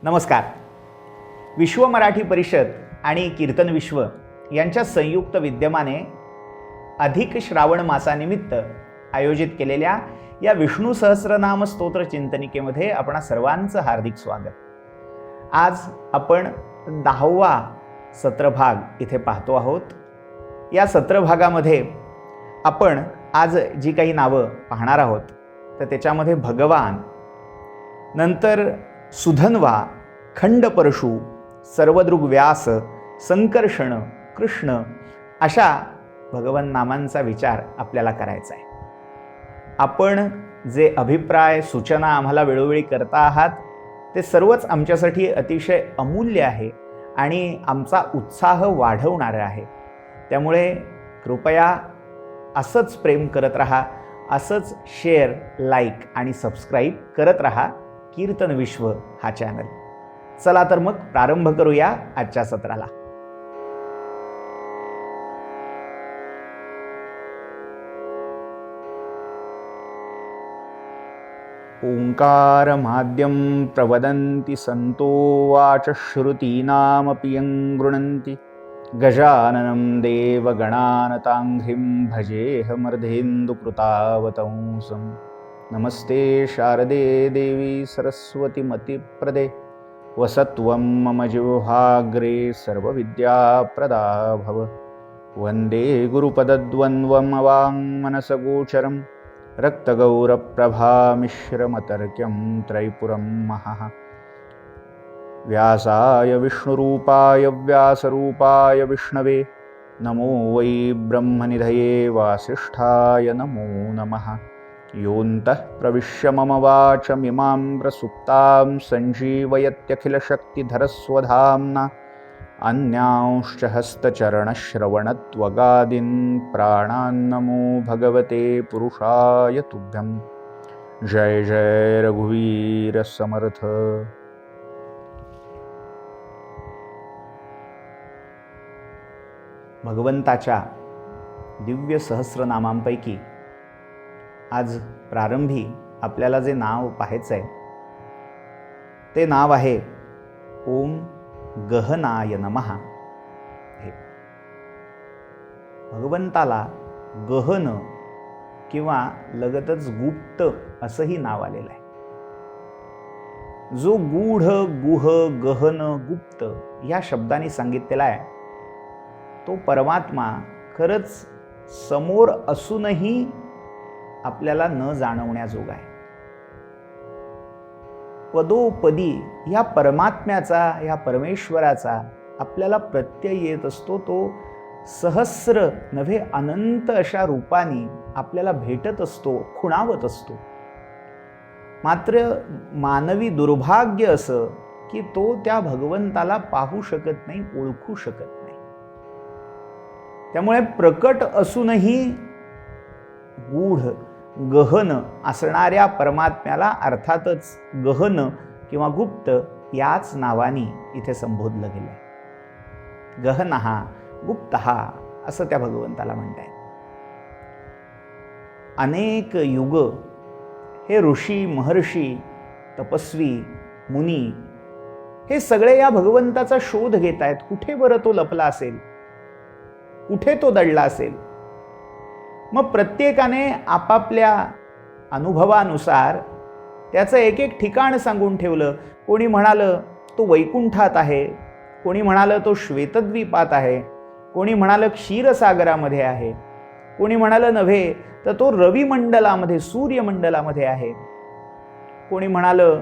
नमस्कार. विश्व मराठी परिषद आणि कीर्तन विश्व यांच्या संयुक्त विद्यमाने अधिक श्रावण मासानिमित्त आयोजित केलेल्या या विष्णू सहस्रनाम स्तोत्र चिंतनिकेमध्ये आपणा सर्वांचं हार्दिक स्वागत. आज आपण 10वा सत्रभाग इथे पाहतो आहोत. या सत्रभागामध्ये आपण आज जी काही नावं पाहणार आहोत तर त्याच्यामध्ये भगवान, नंतर सुधन्वा, खंडपरशु, सर्वदृग व्यास, संकर्षण, कृष्ण अशा भगवान नामांचा विचार आपल्याला करायचा आहे. आपण जे अभिप्राय सूचना आम्हाला वेळोवेळी करता आहात ते सर्वच आमच्यासाठी अतिशय अमूल्य आहे आणि आमचा उत्साह वाढवणारे आहे. त्यामुळे कृपया असंच प्रेम करत राहा, असंच शेअर, लाईक आणि सबस्क्राईब करत राहा कीर्तन विश्व हा चॅनल. चला तर मग प्रारंभ करूया आजच्या सत्राला. ओंकार माद्यं प्रवदन्ति संतो वाचश्रुतीनामपि यं गृह्णन्ति गजाननं देवगणानताङ्घ्रिं भजेऽहमर्धेन्दुकृतावतंसम्. नमस्ते शारदे देवी सरस्वती मतिप्रदे वसत्वं मम जिह्वाग्रे सर्वविद्याप्रदा भव. वन्दे गुरुपदद्वन्द्वमवाङ्मनसगोचरं रक्तगौरप्रभामिश्रमतर्क्यं त्रैपुरं महः. व्यासाय विष्णुरूपाय व्यासरूपाय विष्णवे नमो वै ब्रह्मनिधये वासिष्ठाय नमो नमः. योऽन्तः प्रविश्य मम वाचमिमां प्रसुप्तां सञ्जीवयत्यखिलशक्तिधरस्वधाम्ना अन्यांश्च हस्तचरणश्रवणत्वगादीन् प्राणान्नमो भगवते पुरुषाय तुभ्यं. जय जय रघुवीर समर्थ. भगवंताच्या दिव्य सहस्रनामांपैकी आज प्रारंभी आपल्याला जे नाव पाहायचं आहे ते नाव आहे ओम गहनाय नमः. हे भगवंताला गहन किंवा लगतच गुप्त असंही नाव आलेलं आहे. जो गूढ, गुह, गहन, गुप्त या शब्दांनी सांगितलेला आहे तो परमात्मा खरंच समोर असूनही आपल्याला न जाणवण्याजोगा आहे. पदोपदी या परमात्म्याचा, या परमेश्वराचा आपल्याला प्रत्यय येत असतो. तो सहस्र नव्हे अनंत अशा रूपाने आपल्याला भेटत असतो, खुणावत असतो. मात्र मानवी दुर्भाग्य असं की तो त्या भगवंताला पाहू शकत नाही, ओळखू शकत नाही. त्यामुळे प्रकट असूनही गूढ, गहन असणाऱ्या परमात्म्याला अर्थातच गहन किंवा गुप्त याच नावाने इथे संबोधलं गेलं आहे. गहनः, गुप्तः असं त्या भगवंताला म्हणताय. अनेक युग हे ऋषी, महर्षी, तपस्वी, मुनी हे सगळे या भगवंताचा शोध घेत आहेत. कुठे बरं तो लपला असेल, कुठे तो दडला असेल. मग प्रत्येकाने आपापल्या अनुभवानुसार त्याचं एक एक ठिकाण सांगून ठेवलं. कोणी म्हणालं तो वैकुंठात आहे, कोणी म्हणालं तो श्वेतद्वीपात आहे, कोणी म्हणालं क्षीरसागरामध्ये आहे, कोणी म्हणालं नव्हे तर तो रविमंडलामध्ये, सूर्यमंडलामध्ये आहे, कोणी म्हणालं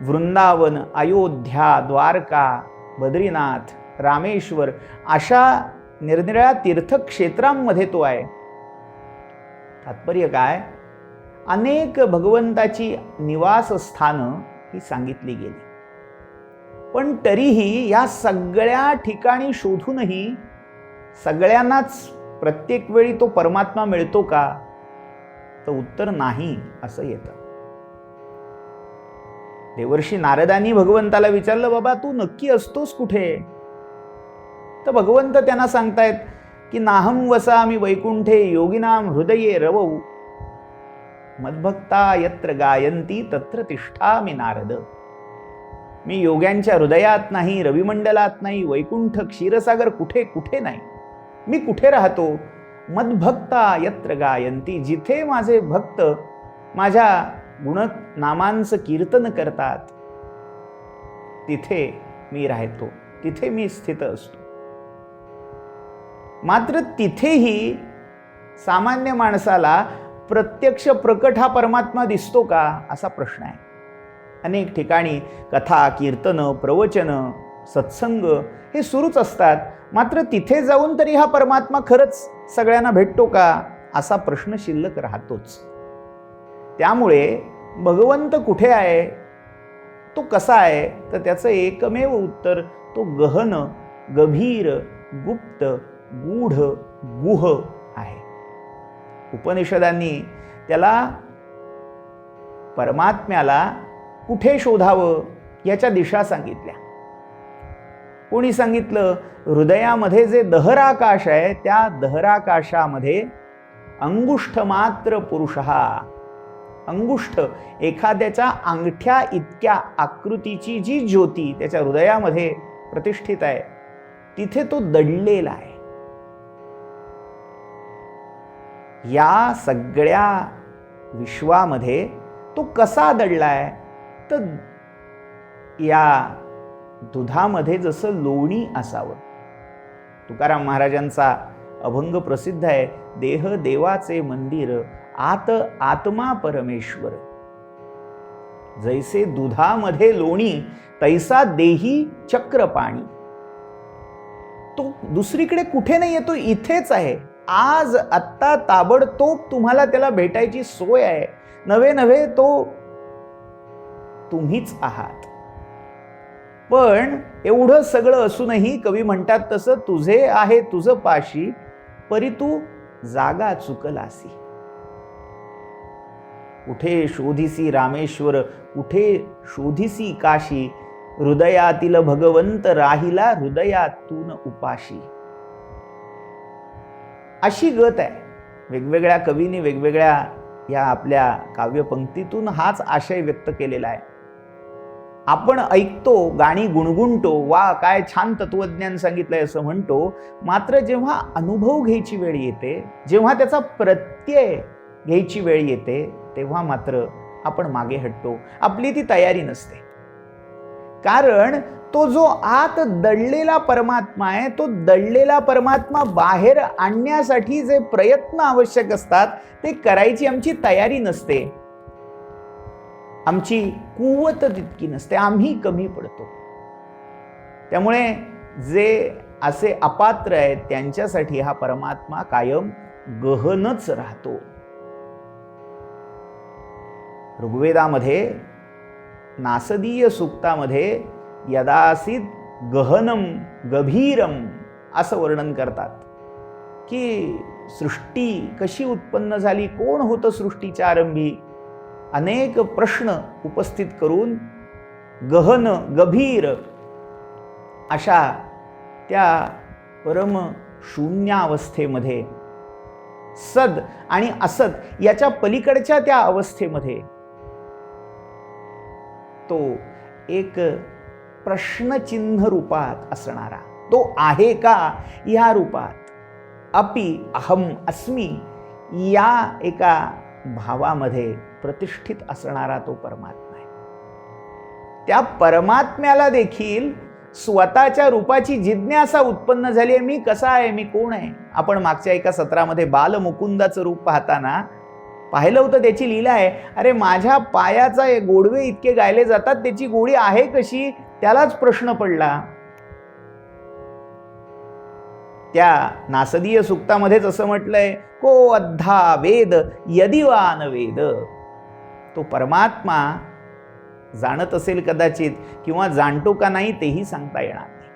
वृंदावन, अयोध्या, द्वारका, बद्रीनाथ, रामेश्वर अशा निरनिराळ्या तीर्थक्षेत्रांमध्ये तो आहे. तात्पर्य काय? अनेक भगवंताची निवासस्थानं ही सांगितली गेली. पण तरीही या सगळ्या ठिकाणी शोधूनही सगळ्यांनाच प्रत्येक वेळी तो परमात्मा मिळतो का? तर उत्तर नाही असं येतं. देवर्षी नारदांनी भगवंताला विचारलं, बाबा तू नक्की असतोस कुठे? तर भगवंत त्यांना सांगतायत की नाहं वसामि वैकुंठे योगिनाम हृदये रवौ मद्भक्ता यत्र गायन्ति तत्र तिष्ठामि नारद. मी योग्यांच्या हृदयात नाही, रविमंडलात नाही, वैकुंठ क्षीरसागर कुठे कुठे नाही. मी कुठे राहतो? मद्भक्ता यत्र गायन्ति, जिथे माझे भक्त माझ्या गुणनामांचं कीर्तन करतात तिथे मी राहतो, तिथे मी स्थित असतो. मात्र तिथेही सामान्य माणसाला प्रत्यक्ष प्रकट हा परमात्मा दिसतो का, असा प्रश्न आहे. अनेक ठिकाणी कथा, कीर्तन, प्रवचन, सत्संग हे सुरूच असतात. मात्र तिथे जाऊन तरी हा परमात्मा खरंच सगळ्यांना भेटतो का, असा प्रश्न शिल्लक राहतोच. त्यामुळे भगवंत कुठे आहे, तो कसा आहे, तर त्याचं एकमेव उत्तर तो गहन, गभीर, गुप्त, गूढ, गुह आहे. उपनिषदांनी त्याला, परमात्म्याला कुठे शोधावं याच्या दिशा सांगितल्या. कोणी सांगितलं, हृदयामध्ये जे दहराकाश आहे त्या दहराकाशामध्ये अंगुष्ठ मात्र पुरुषहा, अंगुष्ठ एखाद्याच्या अंगठ्या इतक्या आकृतीची जी ज्योती त्याच्या हृदयामध्ये प्रतिष्ठित आहे, तिथे तो दडलेला आहे. या सगळ्या विश्वामध्ये तो कसा दडलाय, तर या दुधामध्ये जसं लोणी असावं. तुकाराम महाराजांचा अभंग प्रसिद्ध आहे, देह देवाचे मंदिर, आत आत्मा परमेश्वर. जैसे दुधामध्ये लोणी तैसा देही चक्र पाणी. तो दुसरीकडे कुठे नाही, तो इथेच आहे. आज आत्ता ताबडतोब तुम्हाला त्याला भेटायची सोय आहे. नवे नवे तो तुम्हीच आहात. पण एवढं सगळं असूनही कवी म्हणतात तसं, तुझे आहे तुझ पाशी परी तू जागा चुकलासी. कुठे शोधिसी रामेश्वर, कुठे शोधिसी काशी, हृदयातील भगवंत राहिला हृदयातून उपाशी. अशी गत आहे. वेगवेगळ्या कवींनी वेगवेगळ्या या आपल्या काव्यपंक्तीतून हाच आशय व्यक्त केलेला आहे. आपण ऐकतो, गाणी गुणगुणतो, वा काय छान तत्वज्ञान सांगितलंय असं म्हणतो. मात्र जेव्हा अनुभव घ्यायची वेळ येते, जेव्हा त्याचा प्रत्यय घ्यायची वेळ येते, तेव्हा मात्र आपण मागे हटतो. आपली ती तयारी नसते. कारण तो जो आत दडलेला परमात्मा आहे, तो दडलेला परमात्मा बाहेर आणण्यासाठी जे प्रयत्न आवश्यक असतात ते करायची आमची तयारी नसते. आमची कुवत तितकी नसते. आम्ही कमी पडतो. त्यामुळे जे असे अपात्र आहेत त्यांच्यासाठी हा परमात्मा कायम गहनच राहतो. ऋग्वेदामध्ये नासदीय सूक्तामध्ये यदासीत गहनम गभीरम असं वर्णन करतात की सृष्टी कशी उत्पन्न झाली, कोण होतं सृष्टीच्या आरंभी, अनेक प्रश्न उपस्थित करून गहन गभीर अशा त्या परम शून्यावस्थेमध्ये, सद आणि असत याच्या पलीकडच्या त्या अवस्थेमध्ये तो एक प्रश्नचिन्ह रूपात असणारा, तो आहे का या रूपात, अपि अहम अस्मी या एका भावामध्ये प्रतिष्ठित असणारा तो परमात्मा आहे. त्या परमात्म्याला देखील स्वतःच्या रूपाची जिज्ञासा उत्पन्न झाली आहे. मी कसा आहे, मी कोण आहे. आपण मागच्या एका सत्रामध्ये बालमुकुंदाचं रूप पाहताना पाहिलं होतं. त्याची लीला आहे, अरे माझ्या पायाचा गोडवे इतके गायले जातात, त्याची गोडी आहे कशी, त्यालाच प्रश्न पडला. त्या नासदीय सूक्तामध्येच असं म्हटलंय, को अद्धा वेद यदि वा न वेद. तो परमात्मा जाणत असेल कदाचित, किंवा जाणतो का नाही तेही सांगता येणार नाही.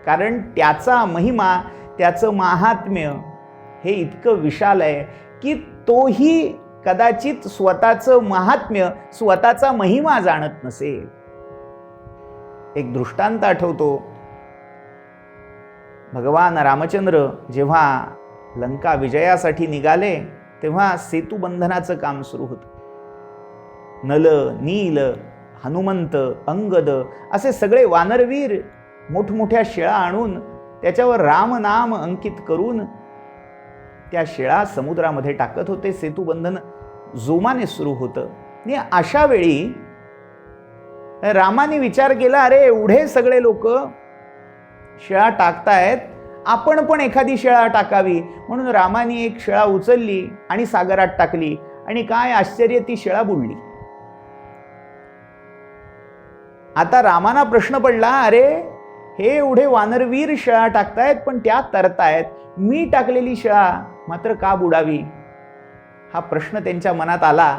कारण त्याचा महिमा, त्याचं महात्म्य हे इतकं विशाल आहे की तोही कदाचित स्वतःचं महात्म्य, स्वतःचा महिमा जाणत नसेल. एक दृष्टांत आठवतो. भगवान रामचंद्र जेव्हा लंका विजयासाठी निघाले तेव्हा सेतुबंधनाचं काम सुरू होतं. नल, नील, हनुमंत, अंगद असे सगळे वानरवीर मोठमोठ्या शिळा आणून त्याच्यावर राम नाम अंकित करून त्या शिळा समुद्रामध्ये टाकत होते. सेतुबंधन जोमाने सुरू होतं. आणि अशा वेळी रामाने विचार केला, अरे एवढे सगळे लोक शिळा टाकतायत, आपण पण एखादी शिळा टाकावी. म्हणून रामाने एक शिळा उचलली आणि सागरात टाकली, आणि काय आश्चर्य, ती शिळा बुडली. आता रामाना प्रश्न पडला, अरे हे एवढे वानरवीर शिळा टाकतायत पण त्या तरतायत, मी टाकलेली शिळा मात्र का बुडावी? हा प्रश्न त्यांच्या मनात आला.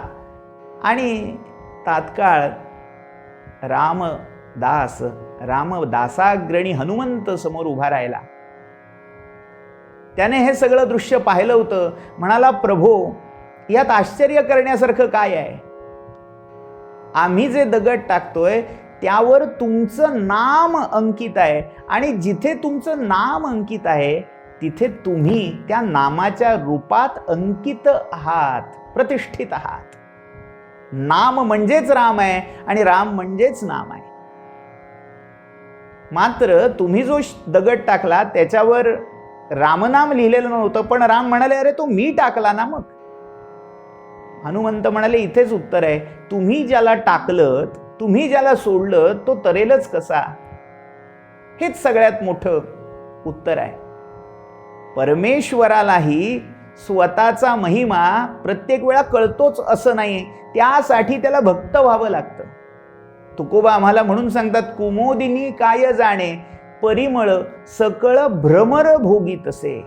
आणि तात्काळ रामदासाग्रणी हनुमंत समोर उभा राहिला. त्याने हे सगळं दृश्य पाहिलं होतं. म्हणाला, प्रभो, यात आश्चर्य करण्यासारखं काय आहे? आम्ही जे दगड टाकतोय त्यावर तुमचं नाम अंकित आहे, आणि जिथे तुमचं नाम अंकित आहे तिथे तुम्ही त्या नामाच्या रूपात अंकित आहात, प्रतिष्ठित आहात. नाम म्हणजेच राम आहे आणि राम म्हणजेच नाम आहे. मात्र तुम्ही जो दगड टाकला त्याच्यावर रामनाम लिहिलेलं नव्हतं, पण राम म्हणाले, अरे तो मी टाकला ना. मग हनुमंत म्हणाले, इथेच उत्तर आहे. तुम्ही ज्याला टाकलं, तुम्ही ज्याला सोडलं, तो तरेलच कसा? हेच सगळ्यात मोठं उत्तर आहे. परमेश्वरालाही स्वतःचा महिमा प्रत्येक वेळा कळतोच असं नाही. त्यासाठी त्याला भक्त व्हावं लागतं. तुकोबा आम्हाला म्हणून सांगतात, कुमोदिनी काय जाणे, परिमळ सकळ भ्रमर भोगी तसे.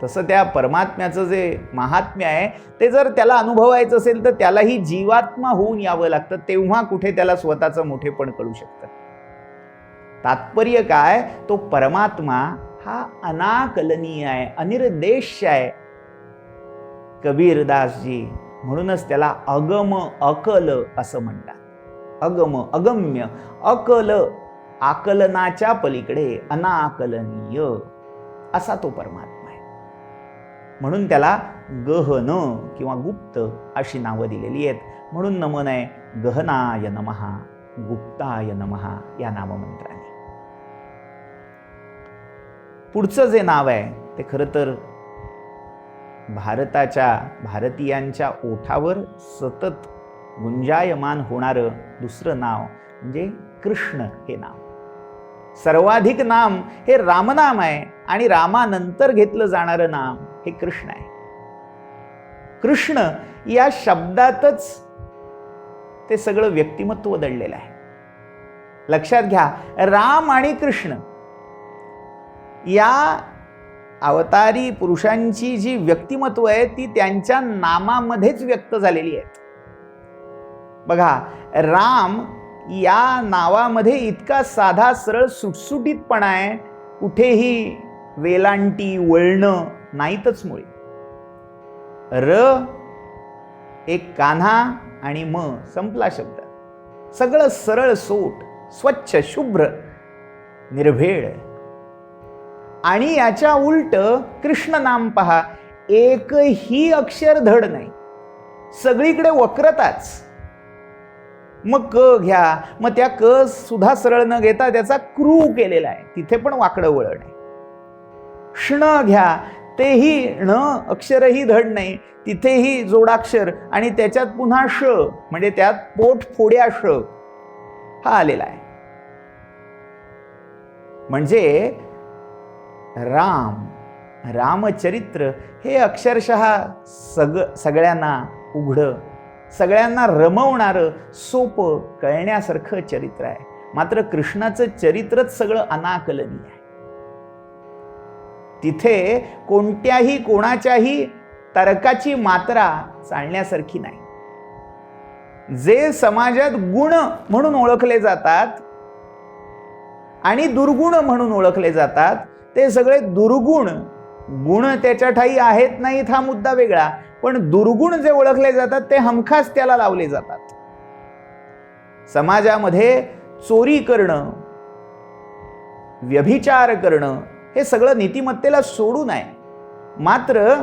तसं त्या परमात्म्याचं जे महात्म्य आहे ते जर त्याला अनुभवायचं असेल तर त्यालाही जीवात्मा होऊन यावं लागतं. तेव्हा कुठे त्याला स्वतःचं मोठेपण कळू शकतं. तात्पर्य काय, तो परमात्मा हा अनाकलनीय आहे, अनिर्देश्य आहे. कबीरदासजी म्हणूनच त्याला अगम अकल असं म्हणतात. अगम, अगम्य, अकल, आकलनाच्या पलीकडे, अनाकलनीय असा तो परमात्मा आहे. म्हणून त्याला गहन किंवा गुप्त अशी नावं दिलेली आहेत. म्हणून नमन आहे गहनाय नमः, गुप्ताय नमः या नाममंत्राने. पुढचं जे नाव आहे ते खरं तर भारतीयांच्या ओठावर सतत गुंजायमान होणारं दुसरं नाव म्हणजे कृष्ण हे नाव. सर्वाधिक नाम हे रामनाम आहे, आणि रामानंतर घेतलं जाणारं नाम हे कृष्ण आहे. कृष्ण या शब्दातच ते सगळं व्यक्तिमत्व दडलेलं आहे. लक्षात घ्या, राम आणि कृष्ण या अवतारी पुरुषांची जी व्यक्तिमत्व आहे ती त्यांच्या नामामध्येच व्यक्त झालेली आहेत. बघा, राम या नावामध्ये इतका साधा सरळ सुटसुटीतपणा आहे, कुठेही वेलांटी वळणं नाहीतच मुळे. र एक कान्हा आणि म संपला शब्द. सगळं सरळ सोट, स्वच्छ, शुभ्र, निर्भेळ. आणि याच्या उलट कृष्ण नाम पहा, एकही अक्षर धड नाही, सगळीकडे वक्रताच. मग क घ्या, मग त्या क सुद्धा सरळ न घेता त्याचा क्रू केलेला आहे, तिथे पण वाकडं वळण आहे. ष्ण घ्या, तेही ण अक्षरही धड नाही, तिथेही जोडाक्षर, आणि त्याच्यात पुन्हा श म्हणजे त्यात पोट फोड्या श हा आलेला आहे. म्हणजे रामचरित्र हे अक्षरशः सगळ्यांना उघडं, सगळ्यांना रमवणारं, सोपं, कळण्यासारखं चरित्र आहे. मात्र कृष्णाचं चरित्रच सगळं अनाकलनीय आहे. तिथे कोणत्याही कोणाच्याही तर्काची मात्रा चालण्यासारखी नाही. जे समाजात गुण म्हणून ओळखले जातात आणि दुर्गुण म्हणून ओळखले जातात, ते सगळे दुर्गुण, गुण त्याच्या ठाई आहेत नाहीत हा मुद्दा वेगळा, पण दुर्गुण जे ओळखले जातात ते हमखास त्याला लावले जातात. समाजामध्ये चोरी करणं, व्यभिचार करणं हे सगळं नीतिमत्तेला सोडून आहे. मात्र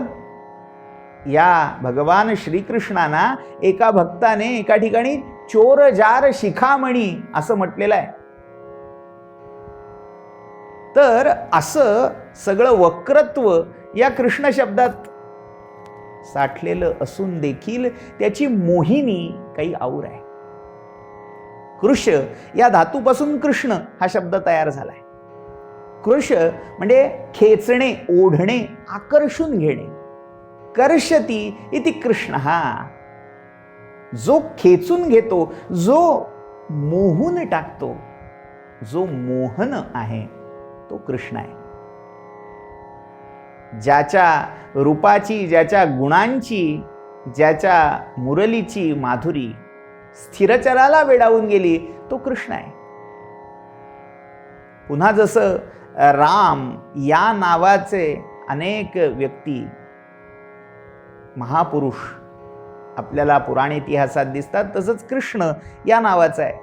या भगवान श्रीकृष्णांना एका भक्ताने एका ठिकाणी चोर जार शिखामणी असं म्हटलेलं आहे. तर असं सगळं वक्रत्व या कृष्ण शब्दात साठलेलं असून देखील त्याची मोहिनी काही और आहे. कृश या धातूपासून कृष्ण हा शब्द तयार झालाय. कृश म्हणजे खेचणे, ओढणे, आकर्षून घेणे. कर्षती इति कृष्ण, जो खेचून घेतो, जो मोहून टाकतो, जो मोहन आहे तो कृष्ण आहे. ज्याच्या रूपाची, ज्याच्या गुणांची, ज्याच्या मुरलीची माधुरी स्थिरचराला वेडावून गेली तो कृष्ण आहे. पुन्हा जसं राम या नावाचे अनेक व्यक्ती, महापुरुष आपल्याला पुराण इतिहासात दिसतात, तसंच कृष्ण या नावाचा आहे.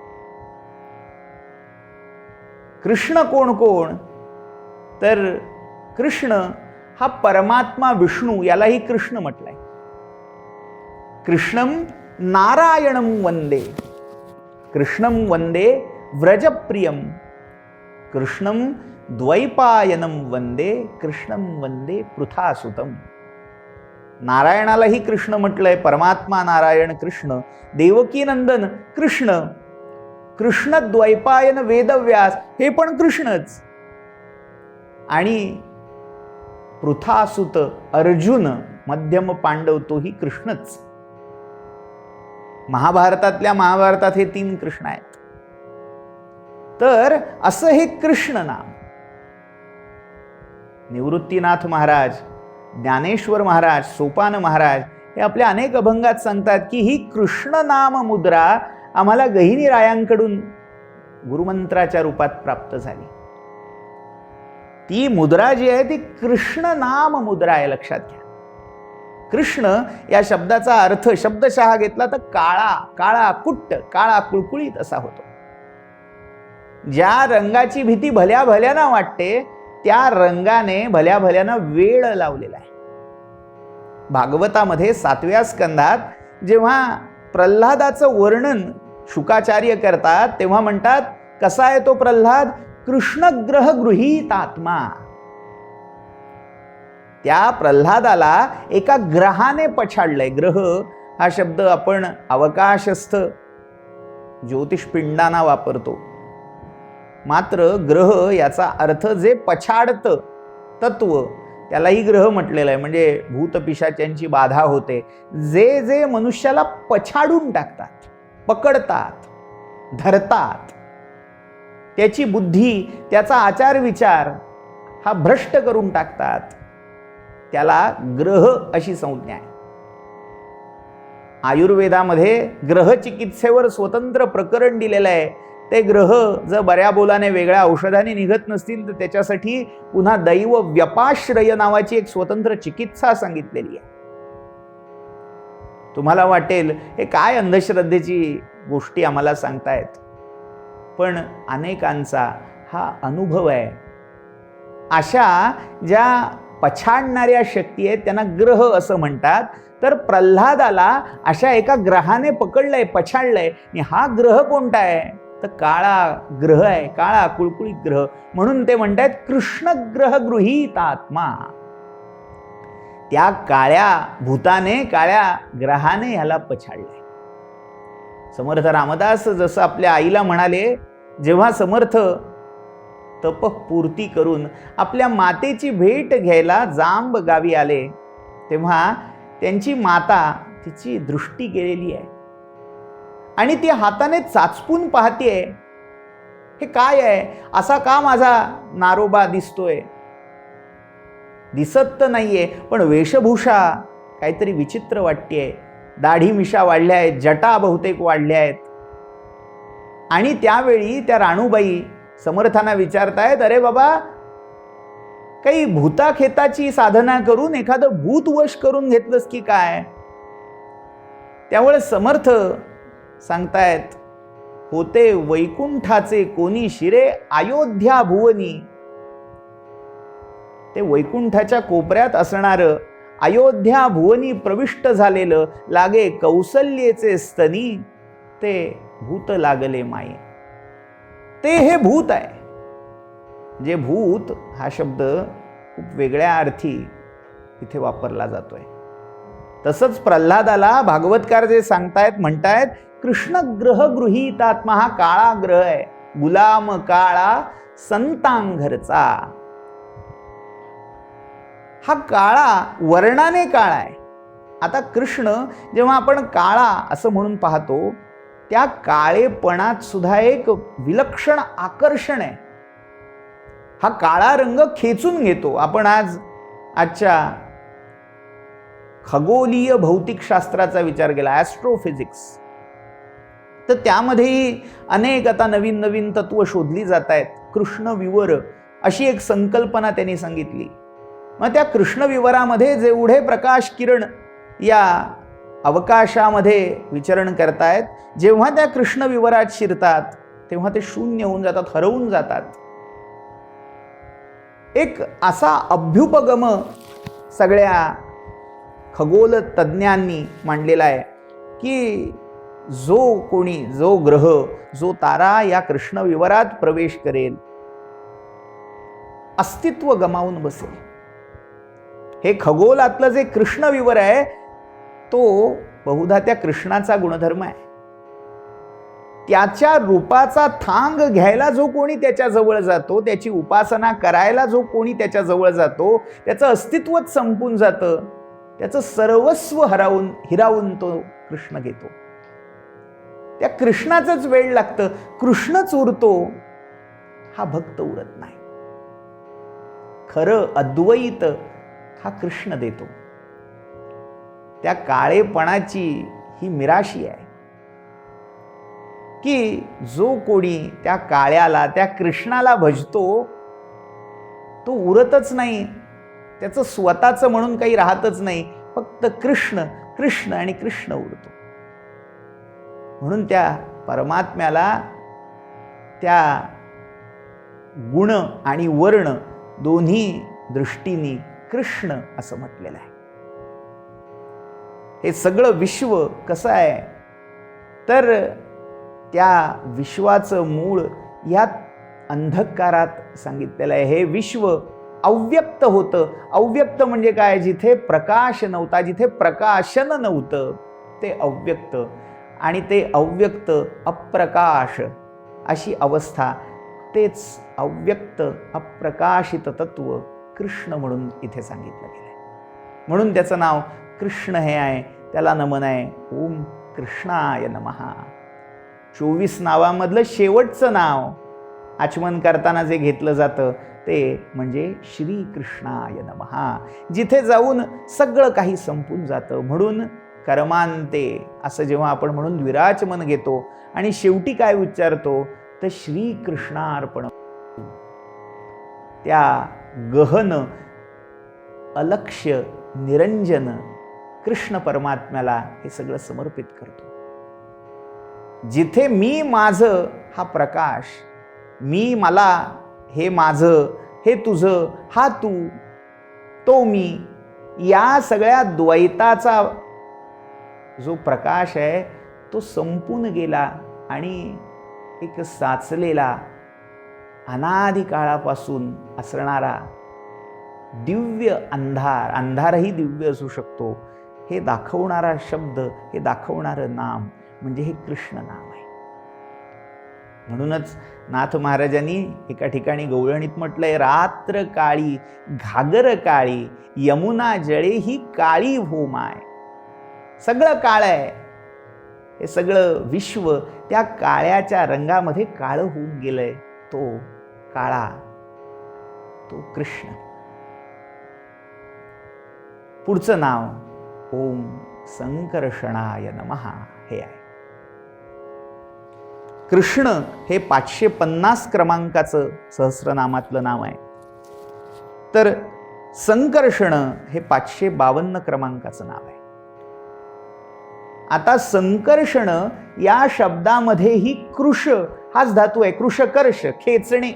कृष्ण कोण कोण? तर कृष्ण हा परमात्मा विष्णू, यालाही कृष्ण म्हटलंय. कृष्णम नारायणम वंदे, कृष्णम वंदे व्रजप्रियम, कृष्णम द्वैपायनम वंदे, कृष्णम वंदे पृथासुतम. नारायणालाही कृष्ण म्हटलंय, परमात्मा नारायण कृष्ण, देवकी नंदन कृष्ण, कृष्ण द्वैपायन वेदव्यास हे पण कृष्णच, आणि पृथासुत अर्जुन मध्यम पांडव तोही कृष्णच. महाभारतात हे 3 कृष्ण आहेत. तर असं हे कृष्ण नाम निवृत्तीनाथ महाराज, ज्ञानेश्वर महाराज, सोपान महाराज हे आपल्या अनेक अभंगात सांगतात की ही कृष्ण नाम मुद्रा आम्हाला गहिनी रायांकडून गुरुमंत्राच्या रूपात प्राप्त झाली. ती मुद्रा जी आहे ती कृष्ण नाम मुद्रा आहे, लक्षात घ्या. कृष्ण या शब्दाचा अर्थ शब्दशः घेतला तर काळा, काळा कुट्ट, काळा कुळकुळीत असा होतो. ज्या रंगाची भीती भल्या भल्याना वाटते त्या रंगाने भल्या भल्याना वेळ लावलेला आहे. भागवतामध्ये 7व्या स्कंधात जेव्हा प्रल्हादाचं वर्णन शुकाचार्य करतात तेव्हा म्हणतात, कसा आहे तो प्रल्हाद? कृष्णग्रह गृहीत आत्मा. त्या प्रल्हादाला एका ग्रहाने पछाडलंय. ग्रह हा शब्द आपण अवकाशस्थ ज्योतिषपिंडांना वापरतो, मात्र ग्रह याचा अर्थ जे पछाडतं तत्व, त्यालाही ग्रह म्हटलेलं आहे. म्हणजे भूतपिशाच्यांची बाधा होते, जे जे मनुष्याला पछाडून टाकतात, पकडतात, धरतात, त्याची बुद्धी, त्याचा आचार विचार हा भ्रष्ट करून टाकतात, त्याला ग्रह अशी संज्ञा आहे. आयुर्वेदामध्ये ग्रह चिकित्सेवर स्वतंत्र प्रकरण दिलेलं आहे. ते ग्रह जर बऱ्या बोलाने वेगळ्या औषधाने निघत नसतील तर त्याच्यासाठी पुन्हा दैव व्यपाश्रय नावाची एक स्वतंत्र चिकित्सा सांगितलेली आहे. तुम्हाला वाटेल हे काय अंधश्रद्धेची गोष्टी आम्हाला सांगतायत, पण अनेकांचा हा अनुभव आहे. अशा ज्या पछाडणाऱ्या शक्ती आहेत त्यांना ग्रह असं म्हणतात. तर प्रल्हादाला अशा एका ग्रहाने पकडलंय, पछाडलंय. आणि हा ग्रह कोणता आहे? तर काळा ग्रह आहे, काळा कुळकुळीत ग्रह. म्हणून ते म्हणतात कृष्ण ग्रह गृहीत आत्मा. त्या काळ्या भूताने, काळ्या ग्रहाने ह्याला पछाडलंय. समर्थ रामदास जसं आपल्या आईला म्हणाले, जेव्हा समर्थ तपपूर्ती करून आपल्या मातेची भेट घ्यायला जांब गावी आले तेव्हा त्यांची माता तिची दृष्टी गेलेली आहे आणि ती हाताने चाचपून पाहतेय, हे काय आहे? असा का माझा नारोबा दिसतोय? दिसत तर नाहीये, पण वेशभूषा काहीतरी विचित्र वाटतेय. दाढी मिशा वाढल्या आहेत, जटा बहुतेक वाढल्या आहेत. आणि त्यावेळी त्या राणूबाई समर्थांना विचारतायत, अरे बाबा, काही भूताखेताची साधना करून एखादं भूत वश करून घेतलंस की काय? त्यामुळे समर्थ सांगतायत, होते वैकुंठाचे कोणी शिरे अयोध्या भुवनी. ते वैकुंठाच्या कोपऱ्यात असणारं अयोध्या भुवनी प्रविष्ट झालेलं लागे कौसल्येचे स्तनी, ते भूत लागले माये. ते हे भूत आहे. जे भूत हा शब्द खूप वेगळ्या अर्थी इथे वापरला जातोय. तसंच प्रल्हादाला भागवतकार जे सांगतायत, म्हणतायत, कृष्ण ग्रह गृहीतात्मा. हा काळा ग्रह आहे, गुलाम काळा संतांघरचा. हा काळा वर्णाने काळा आहे. आता कृष्ण जेव्हा आपण काळा असं म्हणून पाहतो, त्या काळेपणात सुद्धा एक विलक्षण आकर्षण आहे. हा काळा रंग खेचून घेतो. आपण आजच्या खगोलीय भौतिकशास्त्राचा विचार केला, ॲस्ट्रोफिजिक्स, तर त्यामध्येही अनेक आता नवीन नवीन तत्व शोधली जात आहेत. कृष्णविवर अशी एक संकल्पना त्यांनी सांगितली. मग त्या कृष्णविवरामध्ये जेवढे प्रकाश किरण या अवकाशामध्ये विचरण करतायत, जेव्हा त्या कृष्णविवरात शिरतात तेव्हा ते शून्य होऊन जातात, हरवून जातात. एक असा अभ्युपगम सगळ्या खगोल तज्ज्ञांनी मांडलेला आहे की जो ग्रह, जो तारा या कृष्णविवरात प्रवेश करेल, अस्तित्व गमावून बसेल. हे खगोलातलं जे कृष्णविवर आहे, तो बहुधा त्या कृष्णाचा गुणधर्म आहे. त्याच्या रूपाचा थांग घ्यायला जो कोणी त्याच्या जवळ जातो, त्याची उपासना करायला जो कोणी त्याच्या जवळ जातो, त्याचं अस्तित्वच संपून जातं. त्याचं सर्वस्व हिरावून तो कृष्ण घेतो. त्या कृष्णाचंच वेळ लागतं. कृष्णच उरतो, हा भक्त उरत नाही. खरं अद्वैत हा कृष्ण देतो. त्या काळेपणाची ही मिराशी आहे की जो कोणी त्या काळ्याला, त्या कृष्णाला भजतो, तो उरतच नाही. त्याचं स्वतःचं म्हणून काही राहतच नाही. फक्त कृष्ण कृष्ण आणि कृष्ण उरतो. म्हणून त्या परमात्म्याला त्या गुण आणि वर्ण दोन्ही दृष्टीने कृष्ण असं म्हटलेलं आहे. हे सगळं विश्व कसं आहे, तर त्या विश्वाचं मूळ या अंधकारात सांगितलेलं आहे. हे विश्व अव्यक्त होतं. अव्यक्त म्हणजे काय? जिथे प्रकाश नव्हता, जिथे प्रकाशन नव्हतं, ते अव्यक्त. आणि ते अव्यक्त अप्रकाश अशी अवस्था, तेच अव्यक्त अप्रकाशित तत्व कृष्ण म्हणून इथे सांगितलं गेलंय. म्हणून त्याचं नाव कृष्ण हे आहे. त्याला नमन आहे. ओम कृष्णाय नमः. 24 नावामधलं शेवटचं नाव आचमन करताना जे घेतलं जातं ते म्हणजे श्री कृष्णाय नमः. जिथे जाऊन सगळं काही संपून जातं. म्हणून कर्मांते असं जेव्हा आपण म्हणून विराचमन घेतो आणि शेवटी काय उच्चारतो, तर श्री कृष्णार्पण. त्या गहन अलक्ष्य निरंजन कृष्ण परमात्म्याला हे सगळं समर्पित करतो. जिथे मी माझं हा प्रकाश, मी मला, हे माझं, हे तुझं, हा तू, तो मी, या सगळ्या द्वैताचा जो प्रकाश आहे तो संपून गेला आणि एक साचलेला अनादि काळापासून असणारा दिव्य अंधार, अंधारही दिव्य असू शकतो, हे दाखवणारा शब्द, हे दाखवणारं नाम म्हणजे हे कृष्ण नाम आहे. म्हणूनच नाथ महाराजांनी एका ठिकाणी गवळणीत म्हटलंय, रात्र काळी घागर काळी यमुना जळे ही काळी हो माय. सगळं काळ आहे. हे सगळं विश्व त्या काळ्याच्या रंगामध्ये काळं होऊन गेलंय. तो काळा, तो कृष्ण. पुढचं नाव ओम संकर्षणाय नमः हे आहे. कृष्ण हे 550 क्रमांकाचं सहस्रनामातलं नाव आहे, तर संकर्षण हे 552 क्रमांकाचं नाव आहे. आता संकर्षण या शब्दामध्येही कृश हाच धातू आहे, कृशकर्ष, खेचणे.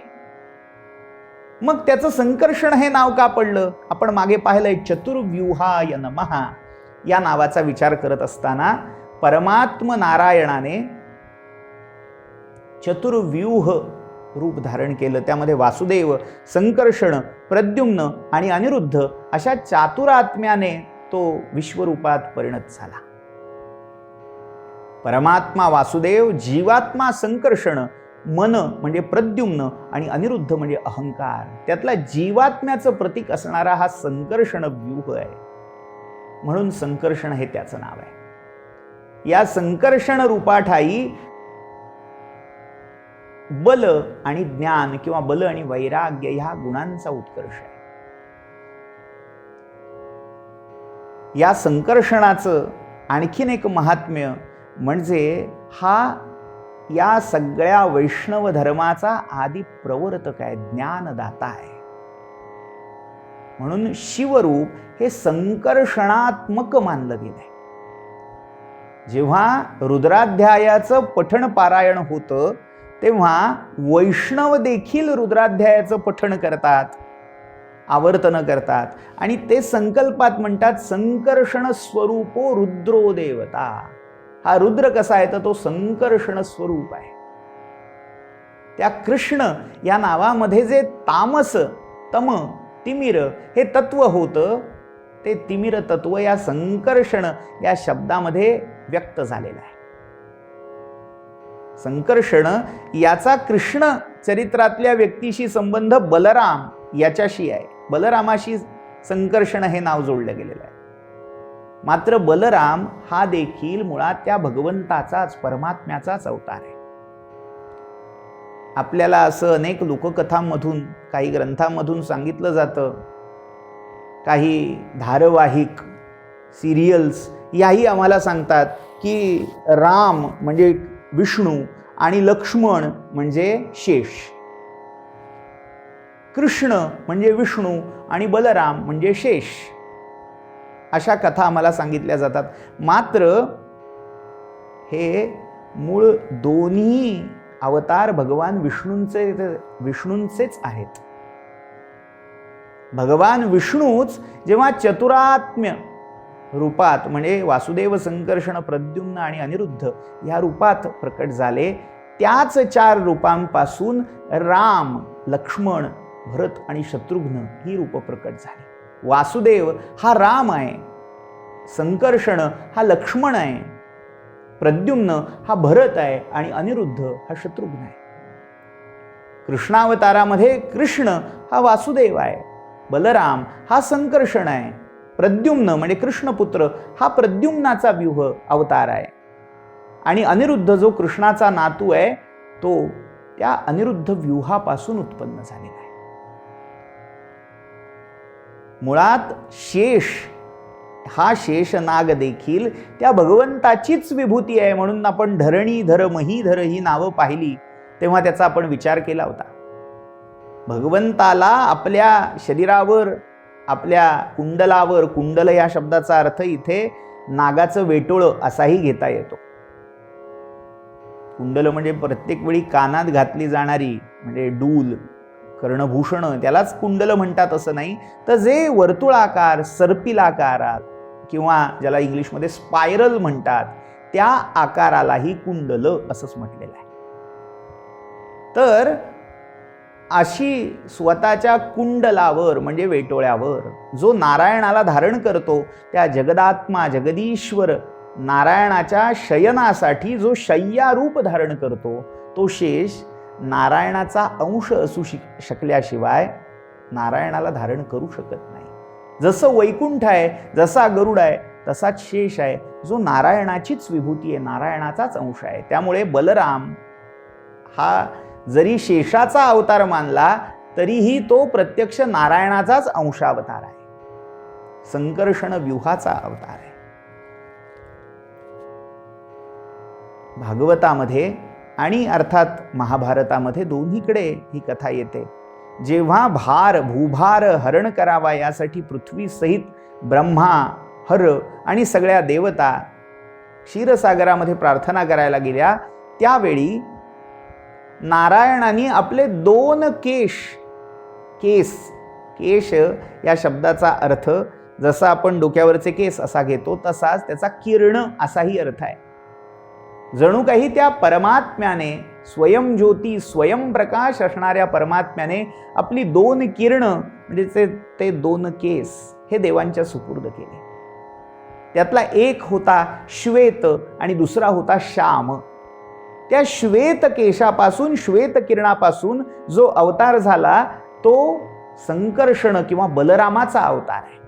मग त्याचं संकर्षण हे नाव का पडलं? आपण मागे पाहिलंय, चतुर्व्यूहाय नमः या नावाचा विचार करत असताना परमात्म नारायणाने चतुर्व्यूह रूप धारण केलं. त्यामध्ये वासुदेव, संकर्षण, प्रद्युम्न आणि अनिरुद्ध अशा चातुरात्म्याने तो विश्वरूपात परिणत झाला. परमात्मा वासुदेव, जीवात्मा संकर्षण, मन म्हणजे प्रद्युम्न आणि अनिरुद्ध म्हणजे अहंकार. त्यातला जीवात्म्याचं प्रतीक असणारा हा संकर्षण व्यूह आहे, म्हणून संकर्षण हे त्याचं नाव आहे. या संकर्षण रूपाठाई बल आणि ज्ञान किंवा बल आणि वैराग्य ह्या गुणांचा उत्कर्ष आहे. या संकर्षणाचं आणखीन एक महात्म्य म्हणजे हा या सगळ्या वैष्णव धर्माचा आदी प्रवर्तक आहे, ज्ञानदाता आहे. म्हणून शिवरूप हे संकर्षणात्मक मानलं गेलंय. जेव्हा रुद्राध्यायाचं पठण पारायण होतं तेव्हा वैष्णव देखील रुद्राध्यायाचं पठण करतात, आवर्तन करतात आणि ते संकल्पात म्हणतात संकर्षण स्वरूपो रुद्रो देवता. हा रुद्र कसा आहे तर तो संकर्षण स्वरूप आहे. त्या कृष्ण या नावामध्ये जे तामस, तम, तिमिर हे तत्व होतं ते तिमिर तत्व या संकर्षण या शब्दामध्ये व्यक्त झालेलं आहे. संकर्षण याचा कृष्ण चरित्रातल्या व्यक्तीशी संबंध बलराम याच्याशी आहे. बलरामाशी संकर्षण हे नाव जोडलं गेलेलं आहे. मात्र बलराम हा देखील मुळात त्या भगवंताचाच, परमात्म्याचाच अवतार आहे. आपल्याला असं अनेक लोककथांमधून, काही ग्रंथांमधून सांगितलं जातं, काही धारावाहिक, सिरियल्स याही आम्हाला सांगतात की राम म्हणजे विष्णू आणि लक्ष्मण म्हणजे शेष, कृष्ण म्हणजे विष्णू आणि बलराम म्हणजे शेष, अशा कथा आम्हाला सांगितल्या जातात. मात्र हे मूळ दोन्ही अवतार भगवान विष्णूंचेच आहेत. भगवान विष्णूच जेव्हा चतुरात्म्य रूपात म्हणजे वासुदेव, संकर्षण, प्रद्युम्न आणि अनिरुद्ध या रूपात प्रकट झाले, त्याच 4 रूपांपासून राम, लक्ष्मण, भरत आणि शत्रुघ्न ही रूप प्रकट झाली. वासुदेव हा राम आहे, संकर्षण हा लक्ष्मण आहे, प्रद्युम्न हा भरत आहे आणि अनिरुद्ध हा शत्रुघ्न आहे. कृष्णावतारामध्ये कृष्ण हा वासुदेव आहे, बलराम हा संकर्षण आहे, प्रद्युम्न म्हणजे कृष्णपुत्र हा प्रद्युम्नाचा व्यूह अवतार आहे आणि अनिरुद्ध जो कृष्णाचा नातू आहे तो त्या अनिरुद्ध व्यूहापासून उत्पन्न झालेला आहे. मुळात शेष हा शेषनाग देखील त्या भगवंताचीच विभूती आहे. म्हणून आपण धरणीधर, महीधर ही नावं पाहिली तेव्हा त्याचा आपण विचार केला होता. भगवंताला आपल्या शरीरावर, आपल्या कुंडलावर, कुंडल या शब्दाचा अर्थ इथे नागाचं वेटोळं असाही घेता येतो. कुंडल म्हणजे प्रत्येक वेळी कानात घातली जाणारी म्हणजे डूल, कर्णभूषण, त्यालाच कुंडल म्हणतात असं नाही, तर जे वर्तुळाकार, सर्पिलाकारात किंवा ज्याला इंग्लिशमध्ये स्पायरल म्हणतात त्या आकारालाही कुंडल असंच म्हटलेलं आहे. तर अशी स्वतःच्या कुंडलावर म्हणजे वेटोळ्यावर जो नारायणाला धारण करतो, त्या जगदात्मा जगदीश्वर नारायणाच्या शयनासाठी जो शय्यारूप धारण करतो, तो शेष नारायणाचा अंश असू शकल्याशिवाय नारायणाला धारण करू शकत नाही. जसं वैकुंठ आहे, जसा गरुड आहे, तसाच शेष आहे जो नारायणाचीच विभूती आहे, नारायणाचाच अंश आहे. त्यामुळे बलराम हा जरी शेषाचा अवतार मानला तरीही तो प्रत्यक्ष नारायणाचाच अंशावतार आहे, संकर्षण व्यूहाचा अवतार आहे. भागवतामध्ये आणि अर्थात महाभारतामध्ये दोन्हीकडे ही कथा येते. जेव्हा भूभार हरण करावा यासाठी पृथ्वी सहित ब्रह्मा, हर आणि सगळ्या देवता क्षीरसागरामध्ये प्रार्थना करायला गेल्या, त्यावेळी नारायणाने आपले 2 केश या शब्दाचा अर्थ जसा आपण डोक्यावरचे केस असा घेतो तसाच त्याचा किरण असाही अर्थ आहे. जणू काही त्या परमात्म्याने, स्वयंज्योती स्वयंप्रकाश असणाऱ्या परमात्म्याने आपली 2 किरण म्हणजे ते 2 केस हे देवांच्या सुपूर्द केले. त्यातला एक होता श्वेत आणि दुसरा होता श्याम. त्या श्वेत केशापासून, श्वेत किरणापासून जो अवतार झाला तो संकर्षण किंवा बलरामाचा अवतार आहे,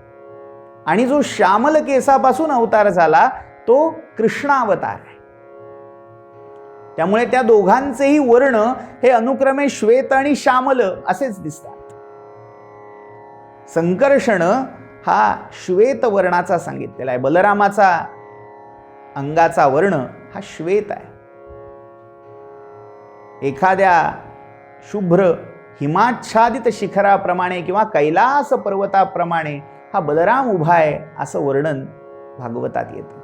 आणि जो श्यामल केसापासून अवतार झाला तो कृष्णावतार आहे. त्यामुळे त्या दोघांचेही वर्ण हे अनुक्रमे श्वेत आणि श्यामल असेच दिसतात. संकर्षण हा श्वेत वर्णाचा सांगितलेला आहे, बलरामाचा अंगाचा वर्ण हा श्वेत आहे. एखाद्या शुभ्र हिमाच्छादित शिखराप्रमाणे किंवा कैलास पर्वताप्रमाणे हा बलराम उभा आहे असं वर्णन भागवतात येतं.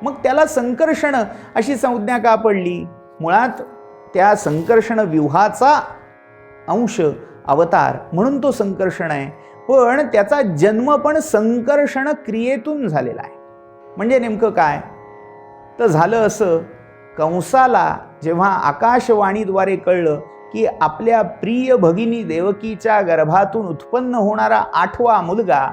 मग त्याला संकर्षण अशी संज्ञा का पडली? मुळात त्या संकर्षण व्यूहाचा अंश अवतार म्हणून तो संकर्षण आहे, पण त्याचा जन्म पण संकर्षण क्रियेतून झालेला आहे. म्हणजे नेमकं काय तर झालं असं, कंसाला जेव्हा आकाशवाणीद्वारे कळलं की आपल्या प्रिय भगिनी देवकीच्या गर्भातून उत्पन्न होणारा 8वा मुलगा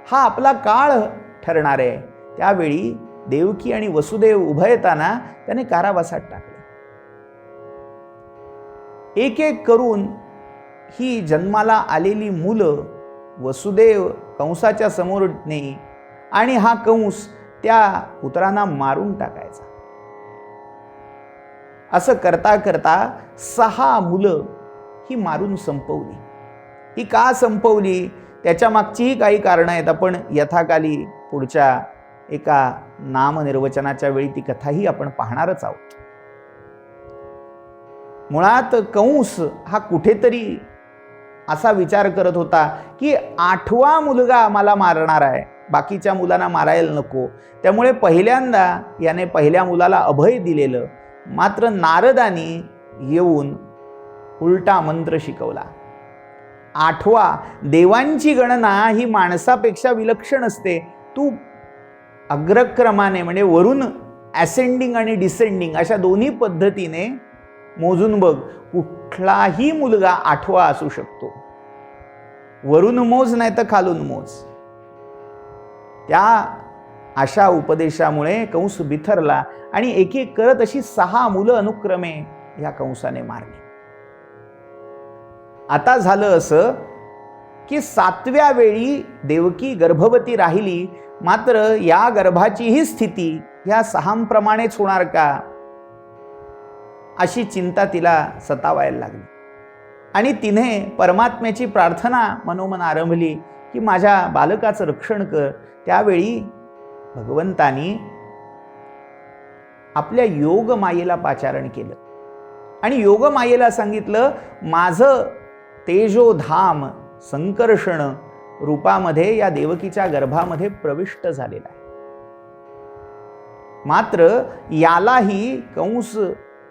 हा आपला काळ ठरणार आहे, त्यावेळी देवकी आणि वसुदेव उभयताना त्याने कारावासात टाकले. एक एक करून ही जन्माला आलेली मुलं वसुदेव कंसाच्या समोर नेई आणि हा कंस त्या पुत्रांना मारून टाकायचा. असं करता करता 6 मुलं ही मारून संपवली. ही का संपवली त्याच्या मागचीही काही कारणं आहेत. आपण यथाकाली पुढच्या एका नामनिर्वचनाच्या वेळी ती कथाही आपण पाहणारच आहोत. मुळात कंस हा कुठेतरी असा विचार करत होता की 8वा मुलगा मला मारणार आहे, बाकीच्या मुलांना मारायला नको. त्यामुळे पहिल्यांदा याने पहिल्या मुलाला अभय दिलेलं, मात्र नारदानी येऊन उलटा मंत्र शिकवला. 8वा देवांची गणना ही माणसापेक्षा विलक्षण असते. तू अग्रक्रमाने म्हणजे वरून असेंडिंग आणि डिसेंडिंग अशा दोन्ही पद्धतीने मोजून बघ, कुठलाही मुलगा 8वा असू शकतो. वरून मोज नाही तर खालून मोज. त्या अशा उपदेशामुळे कंस बिथरला आणि एक एक करत अशी 6 मुलं अनुक्रमे या कंसाने मारली. आता झालं असं की 7व्या वेळी देवकी गर्भवती राहिली, मात्र या गर्भाचीही स्थिती ह्या 6प्रमाणेच होणार का अशी चिंता तिला सतावायला लागली. आणि तिने परमात्म्याची प्रार्थना मनोमन आरंभली की माझ्या बालकाचं रक्षण कर. त्यावेळी भगवंतानी आपल्या योगमायेला पाचारण केलं आणि योगमायेला सांगितलं, माझं तेजोधाम संकर्षण रूपामध्ये या देवकीच्या गर्भामध्ये प्रविष्ट झालेला आहे. मात्र यालाही कंस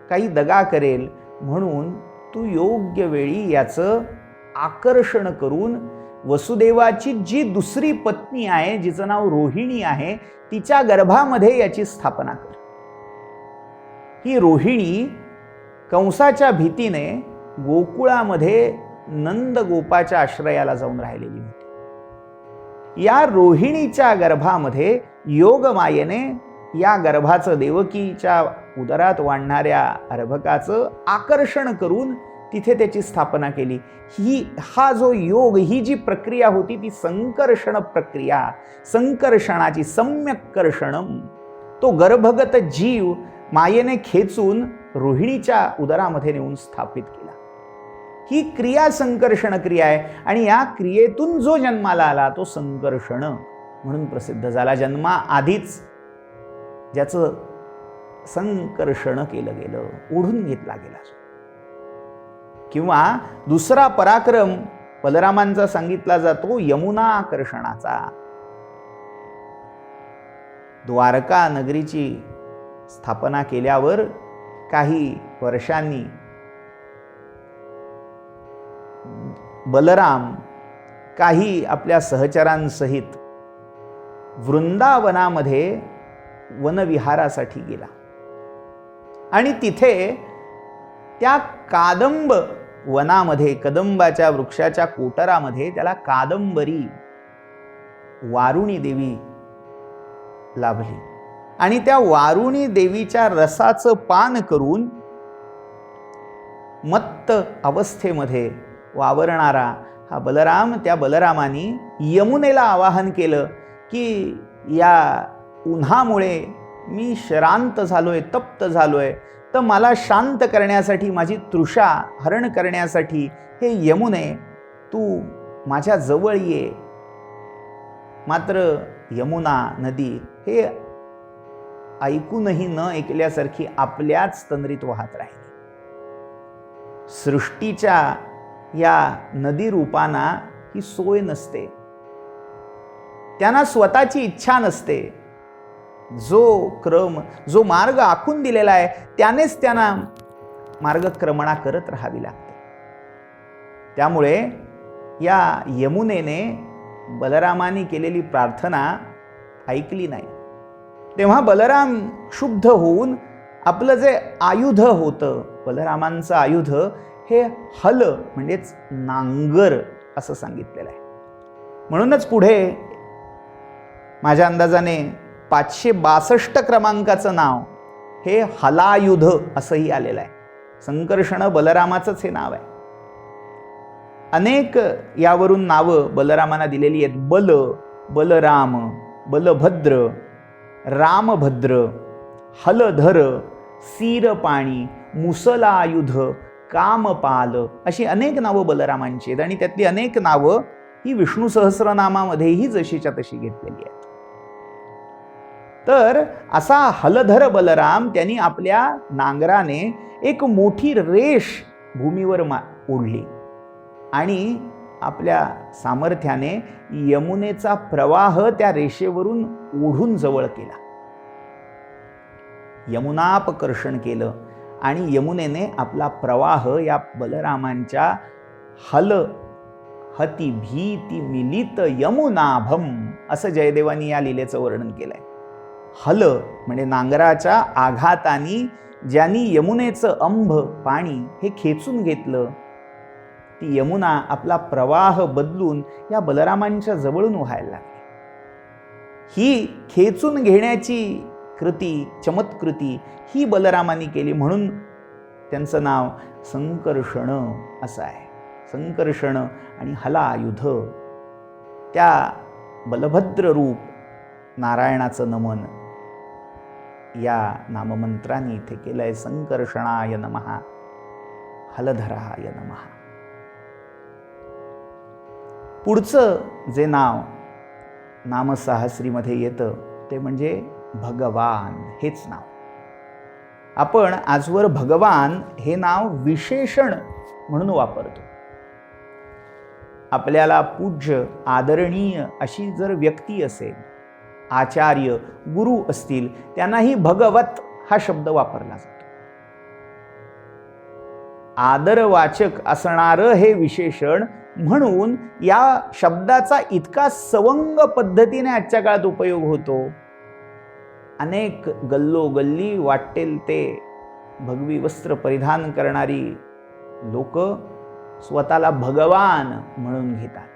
काही दगा करेल म्हणून तू योग्य वेळी याचं आकर्षण करून वसुदेवाची जी दुसरी पत्नी आहे, जिचं नाव रोहिणी आहे, तिच्या गर्भामध्ये याची स्थापना कर. ही रोहिणी कंसाच्या भीतीने गोकुळामध्ये नंद गोपाच्या आश्रयाला जाऊन राहिलेली होती. या रोहिणीच्या गर्भामध्ये योगमायेने या गर्भाचं, देवकीच्या उदरात वाढणाऱ्या अर्भकाचं आकर्षण करून तिथे त्याची स्थापना केली. हा जो योग, ही जी प्रक्रिया होती ती संकर्षण प्रक्रिया, संकर्षणाची सम्यक्कर्षणम. तो गर्भगत जीव मायेने खेचून रोहिणीच्या उदरामध्ये नेऊन स्थापित केला. ही क्रिया संकर्षण क्रिया आहे आणि या क्रियेतून जो जन्माला आला तो संकर्षण म्हणून प्रसिद्ध झाला. जन्माआधीच ज्याचं संकर्षण केलं गेलं, ओढून घेतला गेला. किंवा दुसरा पराक्रम बलरामांचा सांगितला जातो यमुनाकर्षणाचा. द्वारका नगरीची स्थापना केल्यावर काही वर्षांनी बलराम काही आपल्या सहचरांसहित वृंदावनामध्ये वनविहारासाठी गेला आणि तिथे त्या कादंब वनामध्ये, कदंबाच्या वृक्षाच्या कोटरामध्ये त्याला कादंबरी वारुणी देवी लाभली आणि त्या वारुणी देवीच्या रसाचं पान करून मत्त अवस्थेमध्ये वावरणारा हा बलराम, त्या बलरामाने यमुनेला आवाहन केलं की या उन्हामुळे मी श्रांत झालोय, तप्त झालोय, तर मला शांत करण्यासाठी, माझी तृषा हरण करण्यासाठी हे यमुने तू माझ्या जवळ ये. मात्र यमुना नदी हे ऐकूनही न ऐकल्यासारखी आपल्याच तंद्रीत वाहत राहिली. सृष्टीच्या या नदी रूपांना ही सोय नसते, त्यांना स्वतःची इच्छा नसते. जो मार्ग आखून दिलेला आहे त्यानेच त्यांना मार्गक्रमणा करत राहावी लागते. त्यामुळे या यमुनेने बलरामाने केलेली प्रार्थना ऐकली नाही. तेव्हा बलराम क्षुब्ध होऊन आपलं जे आयुध होतं, बलरामांचं आयुध हे हल म्हणजेच नांगर असं सांगितलेलं आहे. म्हणूनच पुढे माझ्या अंदाजाने 562 क्रमांकाचं नाव हे हलायुध असंही आलेलं आहे. संकर्षण बलरामाचंच हे नाव आहे. अनेक यावरून नावं बलरामांना दिलेली आहेत. बलराम, बलभद्र, रामभद्र, हलधर, सीरपाणी, मुसलायुध, कामपाल अशी अनेक नावं बलरामांची आहेत आणि त्यातली अनेक नावं ही विष्णू सहस्रनामामध्येही जशीच्या तशी घेतलेली आहेत. तर असा हलधर बलराम त्यांनी आपल्या नांगराने एक मोठी रेष भूमीवर ओढली आणि आपल्या सामर्थ्याने यमुनेचा प्रवाह त्या रेषेवरून ओढून जवळ केला. यमुनापकर्षण केलं आणि यमुनेने आपला प्रवाह या बलरामांच्या हती भीती मिलित यमुनाभम असं जयदेवानी या लीलेचं वर्णन केलंय. हल म्हणजे नांगराच्या आघातानी ज्यांनी यमुनेचं अंभ पाणी हे खेचून घेतलं, ती यमुना आपला प्रवाह बदलून या बलरामांच्या जवळून व्हायला लागली. ही खेचून घेण्याची कृती, चमत्कृती ही बलरामांनी केली, म्हणून त्यांचं नाव संकर्षण असं आहे. संकर्षण आणि हलायुध, त्या बलभद्र रूप नारायणाचं नमन या नाममंत्रांनी इथे केलंय. संकर्षणाय नमः, हलधराय नमः. पुढचं जे नाव नामसाहस्रीमध्ये येतं ते म्हणजे भगवान हेच नाव. आपण आजवर भगवान हे नाव विशेषण म्हणून वापरतो. आपल्याला पूज्य, आदरणीय अशी जर व्यक्ती असेल, आचार्य, गुरु असतील, त्यांनाही भगवत हा शब्द वापरला जातो. आदरवाचक असणारं हे विशेषण म्हणून या शब्दाचा इतका सवंग पद्धतीने आजच्या काळात उपयोग होतो. अनेक गल्लोगल्ली वाटेल ते भगवी वस्त्र परिधान करणारी लोक स्वतःला भगवान म्हणून घेतात.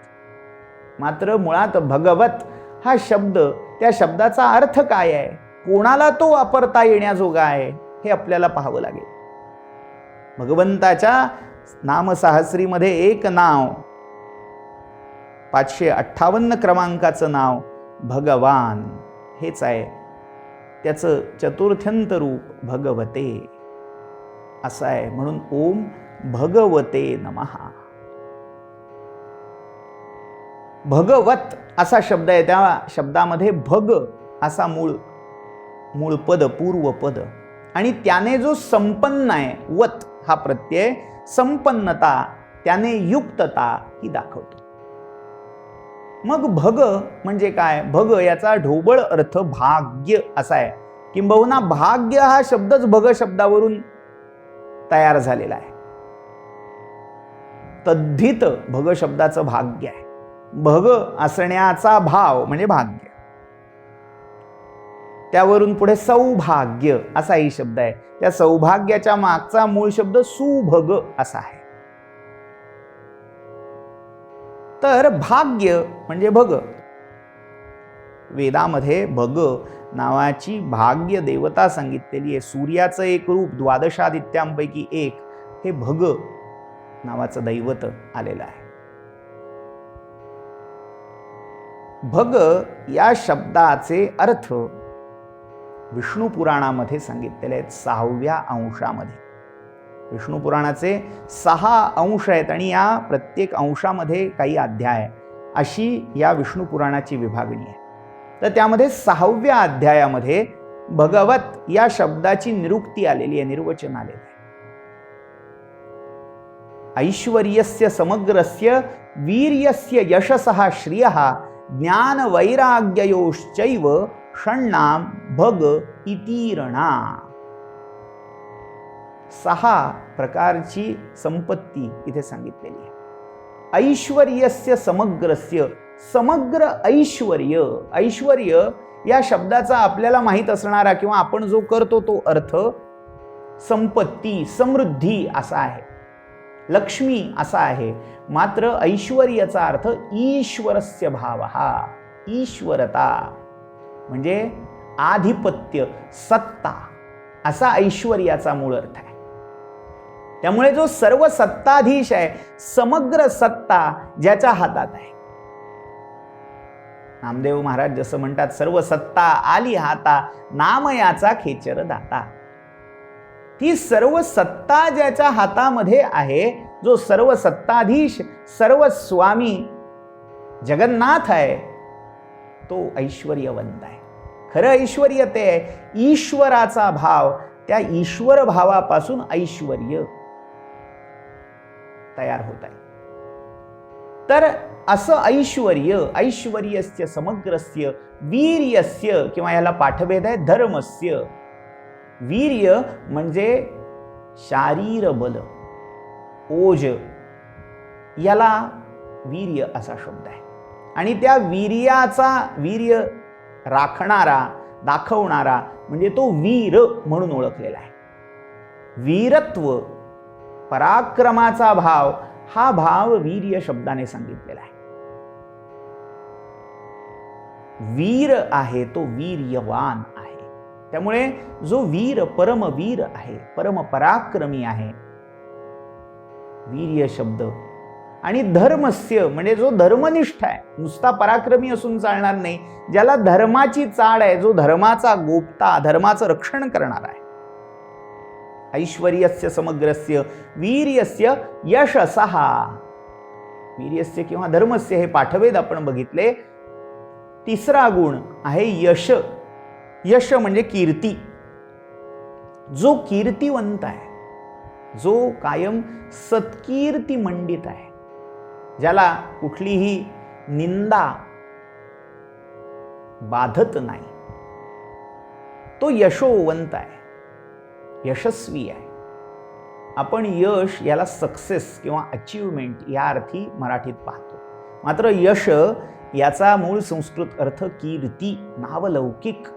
मात्र मुळात भगवत हा शब्द, त्या शब्दाचा अर्थ काय आहे, कोणाला तो वापरता येण्याजोगा आहे, हे आपल्याला पाहावं लागेल. भगवंताच्या नामसाहस्रीमध्ये एक नाव, 558 क्रमांकाचं नाव भगवान हेच आहे. त्याचं चतुर्थ्यंत रूप भगवते असं आहे. म्हणून ओम भगवते नमः. भगवत असा शब्द आहे. त्या शब्दामध्ये भग असा मूळ पद, पूर्वपद आणि त्याने जो संपन्न आहे, वत हा प्रत्यय, संपन्नता, त्याने युक्तता ही दाखवतो. मग भग म्हणजे काय? भग याचा ढोबळ अर्थ भाग्य असा आहे. किंबहुना भाग्य हा शब्दच भग शब्दावरून तयार झालेला आहे. तद्धित भग शब्दाचं भाग्य आहे. भग असण्याचा भाव म्हणजे भाग्य. त्यावरून पुढे सौभाग्य असाही शब्द आहे. त्या सौभाग्याच्या मागचा मूळ शब्द सुभग असा आहे. तर भाग्य म्हणजे भग. वेदामध्ये भग नावाची भाग्य देवता सांगितलेली आहे. सूर्याचं एक रूप, द्वादशादित्यांपैकी एक, हे भग नावाचं दैवत आलेलं आहे. भग या शब्दाचे अर्थ विष्णू पुराणामध्ये सांगितलेले आहेत 6व्या अंशामध्ये. विष्णू पुराणाचे 6 अंश आहेत आणि या प्रत्येक अंशामध्ये काही अध्याय, अशी या विष्णू पुराणाची विभागणी आहे. तर त्यामध्ये 6व्या अध्यायामध्ये भगवत या शब्दाची निरुक्ती आलेली आहे, निर्वचन आलेलं आहे. ऐश्वर्यस्य समग्रस्य वीर्यस्य यशसः श्रियः ज्ञान वैराग्ययोश्चैव षण्णाम भग इतीरणा. 6 प्रकारची संपत्ती इथे सांगितलेली आहे. ऐश्वर्यस्य समग्रस्य, समग्र ऐश्वर्य. ऐश्वर्य या शब्दाचा आपल्याला माहित असणारा किंवा आपण जो करतो तो अर्थ संपत्ती, समृद्धी असा आहे, लक्ष्मी असा आहे. मात्र ऐश्वर्याचा अर्थ ईश्वरस्य भावः, ईश्वरता म्हणजे आधिपत्य, सत्ता असा ऐश्वर्याचा मूळ अर्थ आहे. त्यामुळे जो सर्व सत्ताधीश आहे, समग्र सत्ता ज्याच्या हातात आहे. नामदेव महाराज जसं म्हणतात, सर्व सत्ता आली हाता, नाम याचा खेचर दाता. ती सर्व सत्ता ज्याच्या हातामध्ये आहे, जो सर्व सत्ताधीश, सर्व स्वामी जगन्नाथ आहे, तो ऐश्वर्यवंत आहे. खरं ऐश्वर्य ते आहे ईश्वराचा भाव. त्या ईश्वर भावापासून ऐश्वर्य तयार होत आहे. तर असं ऐश्वर्य, ऐश्वर्यस्य समग्रस्य वीर्यस्य, किंवा याला पाठभेद आहे धर्मस्य. वीर्य म्हणजे शारीर बल, ओज, याला वीर्य असा शब्द आहे. आणि त्या वीर्याचा, वीर्य राखणारा, दाखवणारा म्हणजे तो वीर म्हणून ओळखलेला आहे. वीरत्व, पराक्रमाचा भाव, हा भाव वीर्य शब्दाने सांगितलेला आहे. वीर आहे तो वीर्यवान आहे. त्यामुळे जो वीर, परमवीर आहे, परम पराक्रमी आहे, वीर्य शब्द. आणि धर्मस्य म्हणजे जो धर्मनिष्ठ आहे, नुसता पराक्रमी असून चालणार नाही, ज्याला धर्माची चाड आहे, जो धर्माचा गोप्ता, धर्माचं रक्षण करणार आहे. ऐश्वर्यस्य समग्रस्य वीर्यस्य यशसः. वीर्यस्य किंवा धर्मस्य हे पाठभेद आपण बघितले. तिसरा गुण आहे यश. यश म्हणजे कीर्ती. जो कीर्तिवंत आहे, जो कायम सत्कीर्ती मंडित आहे, ज्याला कुठलीही निंदा बाधत नाही, तो यशोवंत आहे, यशस्वी आहे. आपण यश याला सक्सेस किंवा अचीवमेंट या अर्थी मराठीत पाहतो. मात्र यश याचा मूळ संस्कृत अर्थ कीर्ती, नावलौकिक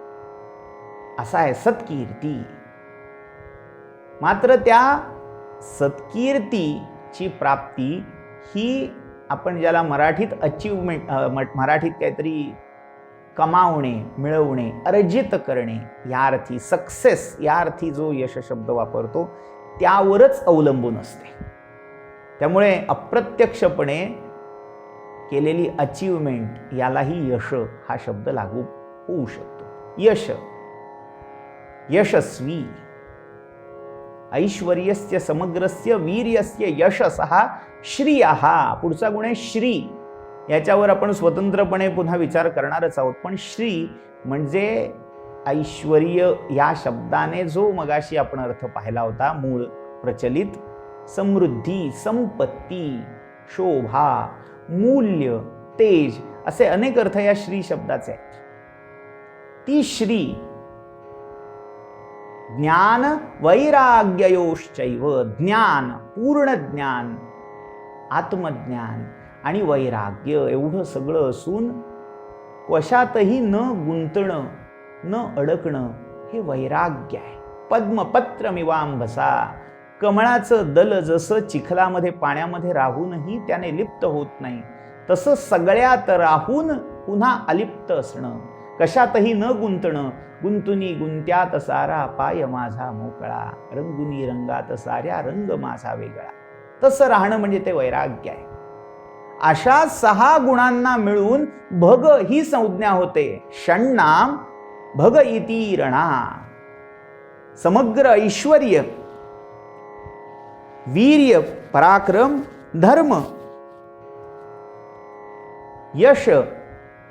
असा आहे, सत्कीर्ती. मात्र त्या सत्कीर्तीची प्राप्ती ही आपण ज्याला मराठीत अचीवमेंट, मराठीत काहीतरी कमावणे, मिळवणे, अर्जित करणे या अर्थी, सक्सेस या अर्थी जो यश शब्द वापरतो त्यावरच अवलंबून असते. त्यामुळे अप्रत्यक्षपणे केलेली अचीवमेंट यालाही यश हा शब्द लागू होऊ शकतो. यश, यशस्वी. ऐश्वर्यस्य समग्रस्य वीर्यस्य यशसः श्रियः. पुढचा गुण आहे श्री. याच्यावर आपण स्वतंत्रपणे पुन्हा विचार करणारच आहोत. पण श्री म्हणजे ऐश्वर्य या शब्दाने जो मगाशी आपण अर्थ पाहिला होता मूळ प्रचलित, समृद्धी, संपत्ती, शोभा, मूल्य, तेज असे अनेक अर्थ या श्री शब्दाचे आहेत. ती श्री ज्ञान वैराग्ययोश्चैव, ज्ञान, पूर्ण ज्ञान, आत्मज्ञान आणि वैराग्य एवढं सगळं असून कशातही न गुंतणं, न अडकणं हे वैराग्य आहे. पद्मपत्रमिवांभसा, कमळाचं दल जसं चिखलामध्ये पाण्यामध्ये राहूनही त्याने लिप्त होत नाही, तसं सगळ्यात राहून पुन्हा अलिप्त असणं, कशातही न गुंतणं, गुंतुनी गुंत्यात सारा पाय माझा मोकळा, रंगुनी रंगात साऱ्या रंग माझा वेगळा, तसं राहणं म्हणजे ते वैराग्य आहे. अशा 6 गुणांना मिळून भग ही संज्ञा होते. षण्णाम भग इति रणा. समग्र ऐश्वर्य, वीर्य, पराक्रम, धर्म, यश,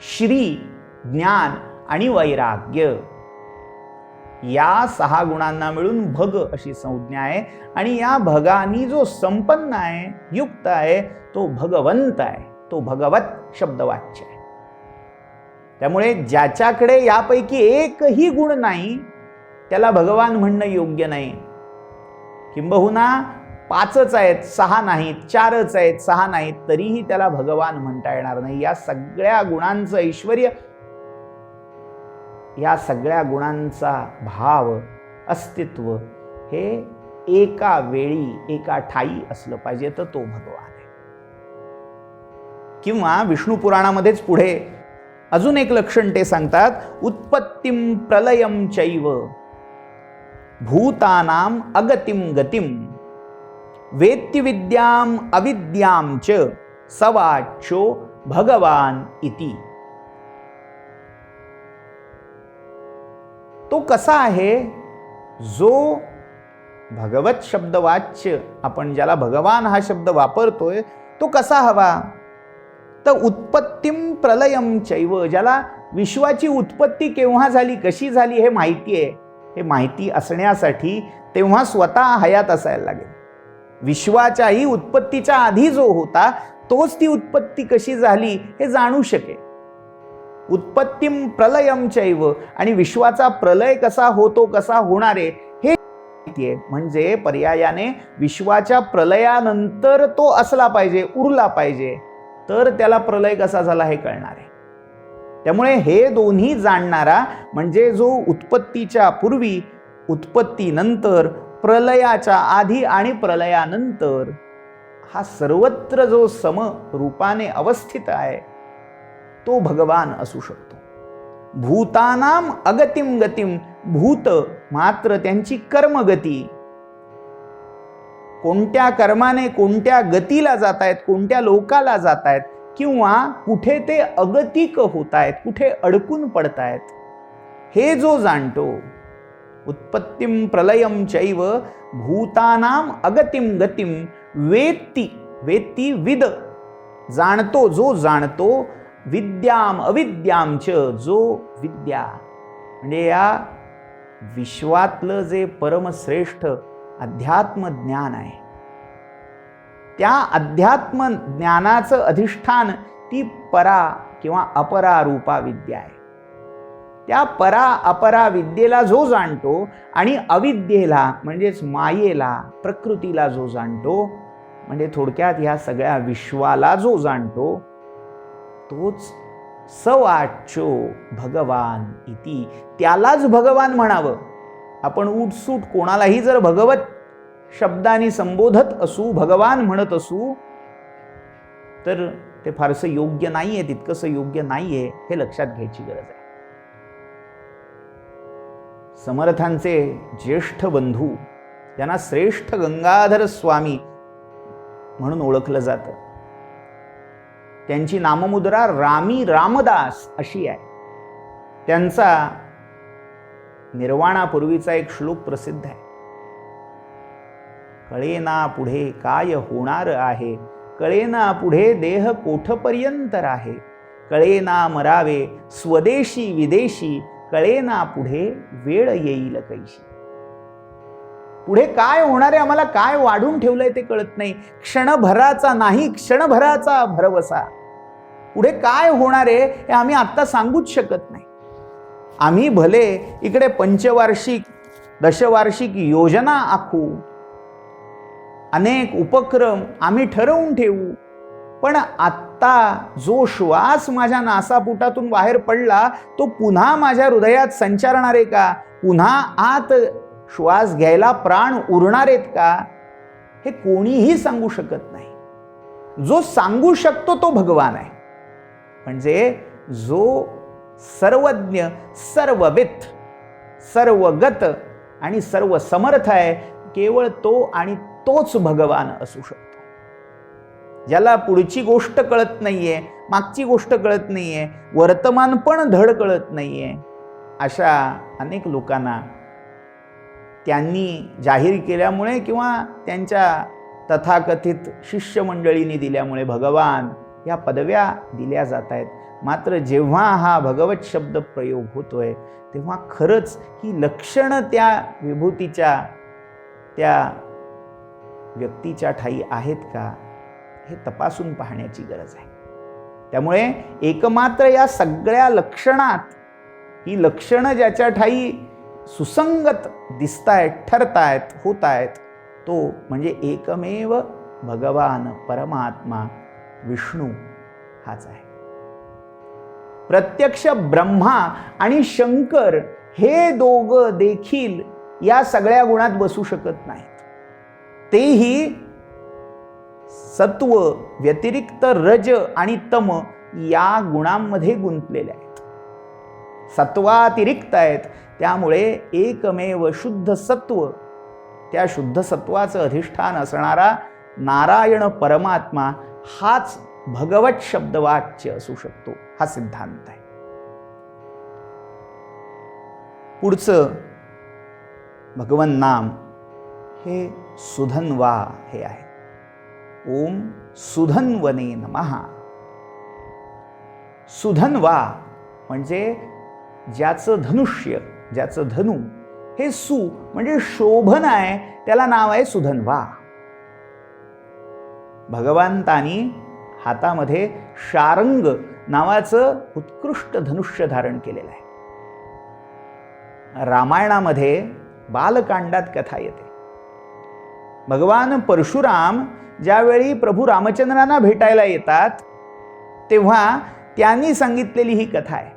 श्री, ज्ञान आणि वैराग्य या 6 गुणांना मिळून भग अशी संज्ञा आहे. आणि या भगानी जो संपन्न आहे, युक्त आहे, तो भगवंत आहे, तो भगवत शब्दवाच्य आहे. त्यामुळे ज्याच्याकडे यापैकी एकही गुण नाही त्याला भगवान म्हणणं योग्य नाही. किंबहुना 5च आहेत, 6 नाहीत, 4च आहेत, 6 नाहीत, तरीही त्याला भगवान म्हणता येणार नाही. या सगळ्या गुणांचं ऐश्वर्य, या सगळ्या गुणांचा भाव, अस्तित्व हे एका वेळी एका ठाई असलं पाहिजे, तर तो भगवान आहे. किंवा विष्णू पुराणामध्येच पुढे अजून एक लक्षण ते सांगतात, उत्पत्तिम प्रलयम चैव भूतानाम अगतिम गतिम वेत्ति विद्याम अविद्याम च सवाच्यो भगवान इति. तो कसा आहे, जो भगवत शब्दवाच्य, आपण ज्याला भगवान हा शब्द वापरतोय, तो कसा हवा, तर उत्पत्तिम प्रलयम चैव, ज्याला विश्वाची उत्पत्ती केव्हा झाली, कशी झाली हे माहिती आहे. हे माहिती असण्यासाठी तेव्हा स्वतः हयात असायला लागेल. विश्वाच्याही उत्पत्तीच्या आधी जो होता तोच ती उत्पत्ती कशी झाली हे जाणू शकेल. उत्पत्तिम प्रलयम चैव, आणि विश्वाचा प्रलय कसा होतो, कसा होणार आहे हे माहिती आहे. म्हणजे पर्यायाने विश्वाच्या प्रलयानंतर तो असला पाहिजे, उरला पाहिजे, तर त्याला प्रलय कसा झाला हे कळणार आहे. त्यामुळे हे दोन्ही जाणणारा म्हणजे जो उत्पत्तीच्या पूर्वी, उत्पत्तीनंतर, प्रलयाच्या आधी आणि प्रलयानंतर हा सर्वत्र जो सम रूपाने अवस्थित आहे तो भगवान असू शकतो. भूतानाम अगतिम गतिम, भूत मात्र त्यांची कर्मगती, कोणत्या कर्माने कोणत्या गतीला जात आहेत, कोणत्या लोकाला जात आहेत, किंवा कुठे ते अगतिक होत आहेत, कुठे अडकून पडत आहेत, हे जो जाणतो. उत्पत्तिम प्रलयम चैव भूतानाम अगतिम गतिम वेत्ति, वेत्ति विद, जाणतो, जो जाणतो, विद्याम अविद्याम च, जो विद्या, म्हणजे या विश्वातलं जे परमश्रेष्ठ अध्यात्म ज्ञान आहे, त्या अध्यात्म ज्ञानाचं अधिष्ठान ती परा किंवा अपरा रूपा विद्या आहे. त्या परा अपरा विद्येला जो जाणतो आणि अविद्येला म्हणजेच मायेला, प्रकृतीला जो जाणतो, म्हणजे थोडक्यात ह्या सगळ्या विश्वाला जो जाणतो, तोच सवाच्यो भगवान इति, त्यालाच भगवान म्हणावं. आपण उठसूट कोणालाही जर भगवत शब्दाने संबोधत असू, भगवान म्हणत असू, तर ते फारसं योग्य नाहीये, तितकंसं योग्य नाहीये हे लक्षात घ्यायची गरज आहे. समर्थांचे ज्येष्ठ बंधू, त्यांना श्रेष्ठ गंगाधर स्वामी म्हणून ओळखलं जातं, त्यांची नाममुद्रा रामी रामदास अशी आहे. त्यांचा निर्वाणापूर्वीचा एक श्लोक प्रसिद्ध आहे, कळेना पुढे काय होणार आहे, कळेना पुढे देह कोठपर्यंत आहे, कळेना मरावे स्वदेशी विदेशी, कळेना पुढे वेळ येईल कैशी. पुढे काय होणार आहे, आम्हाला काय वाढून ठेवलंय ते कळत नाही. क्षणभराचा नाही, क्षणभराचा भरवसा. पुढे काय होणार आहे हे आम्ही आत्ता सांगूच शकत नाही. आम्ही भले इकडे पंचवार्षिक दशवार्षिक योजना आखू, अनेक उपक्रम आम्ही ठरवून ठेवू, पण आत्ता जो श्वास माझ्या नासापुटातून बाहेर पडला तो पुन्हा माझ्या हृदयात संचारणार आहे का? पुन्हा आत श्वास घ्यायला प्राण उरणार आहेत का? हे कोणीही सांगू शकत नाही. जो सांगू शकतो तो भगवान आहे. म्हणजे जो सर्वज्ञ, सर्ववित, सर्वगत आणि सर्व समर्थ आहे, केवळ तो आणि तोच भगवान असू शकतो. ज्याला पुढची गोष्ट कळत नाहीये, मागची गोष्ट कळत नाहीये, वर्तमान पण धड कळत नाहीये, अशा अनेक लोकांना त्यांनी जाहीर केल्यामुळे किंवा त्यांच्या तथाकथित शिष्यमंडळींनी दिल्यामुळे भगवान या पदव्या दिल्या जात आहेत. मात्र जेव्हा हा भगवत शब्द प्रयोग होतोय तेव्हा खरंच ही लक्षणं त्या विभूतीच्या, त्या व्यक्तीच्या ठायी आहेत का हे तपासून पाहण्याची गरज आहे. त्यामुळे एकमात्र या सगळ्या लक्षणात ही लक्षणं ज्याच्या ठायी सुसंगत दिसतायत, ठरतायत, होतायत, तो म्हणजे एकमेव भगवान परमात्मा विष्णू हाच आहे. प्रत्यक्ष ब्रह्मा आणि शंकर हे दोघं देखील या सगळ्या गुणात बसू शकत नाहीत. तेही सत्व व्यतिरिक्त रज आणि तम या गुणांमध्ये गुंतलेले आहेत, सत्वातिरिक्त आहेत. त्यामुळे एकमेव शुद्ध सत्व, त्या शुद्ध सत्वाचं अधिष्ठान असणारा नारायण परमात्मा हाच भगवत शब्दवाच्य असू शकतो, हा सिद्धांत आहे. पुढचं भगवन नाम हे सुधन्वा हे आहे. ओम सुधन्वने नमः. सुधन्वा म्हणजे ज्याचं धनुष्य, ज्याचं धनु हे सु म्हणजे शोभन आहे, त्याला नाव आहे सुधन्वा. भगवंतानी हातामध्ये शारंग नावाचं उत्कृष्ट धनुष्य धारण केलेलं आहे. रामायणामध्ये बालकांडात कथा येते. भगवान परशुराम ज्यावेळी प्रभू रामचंद्रांना भेटायला येतात तेव्हा त्यांनी सांगितलेली ही कथा आहे.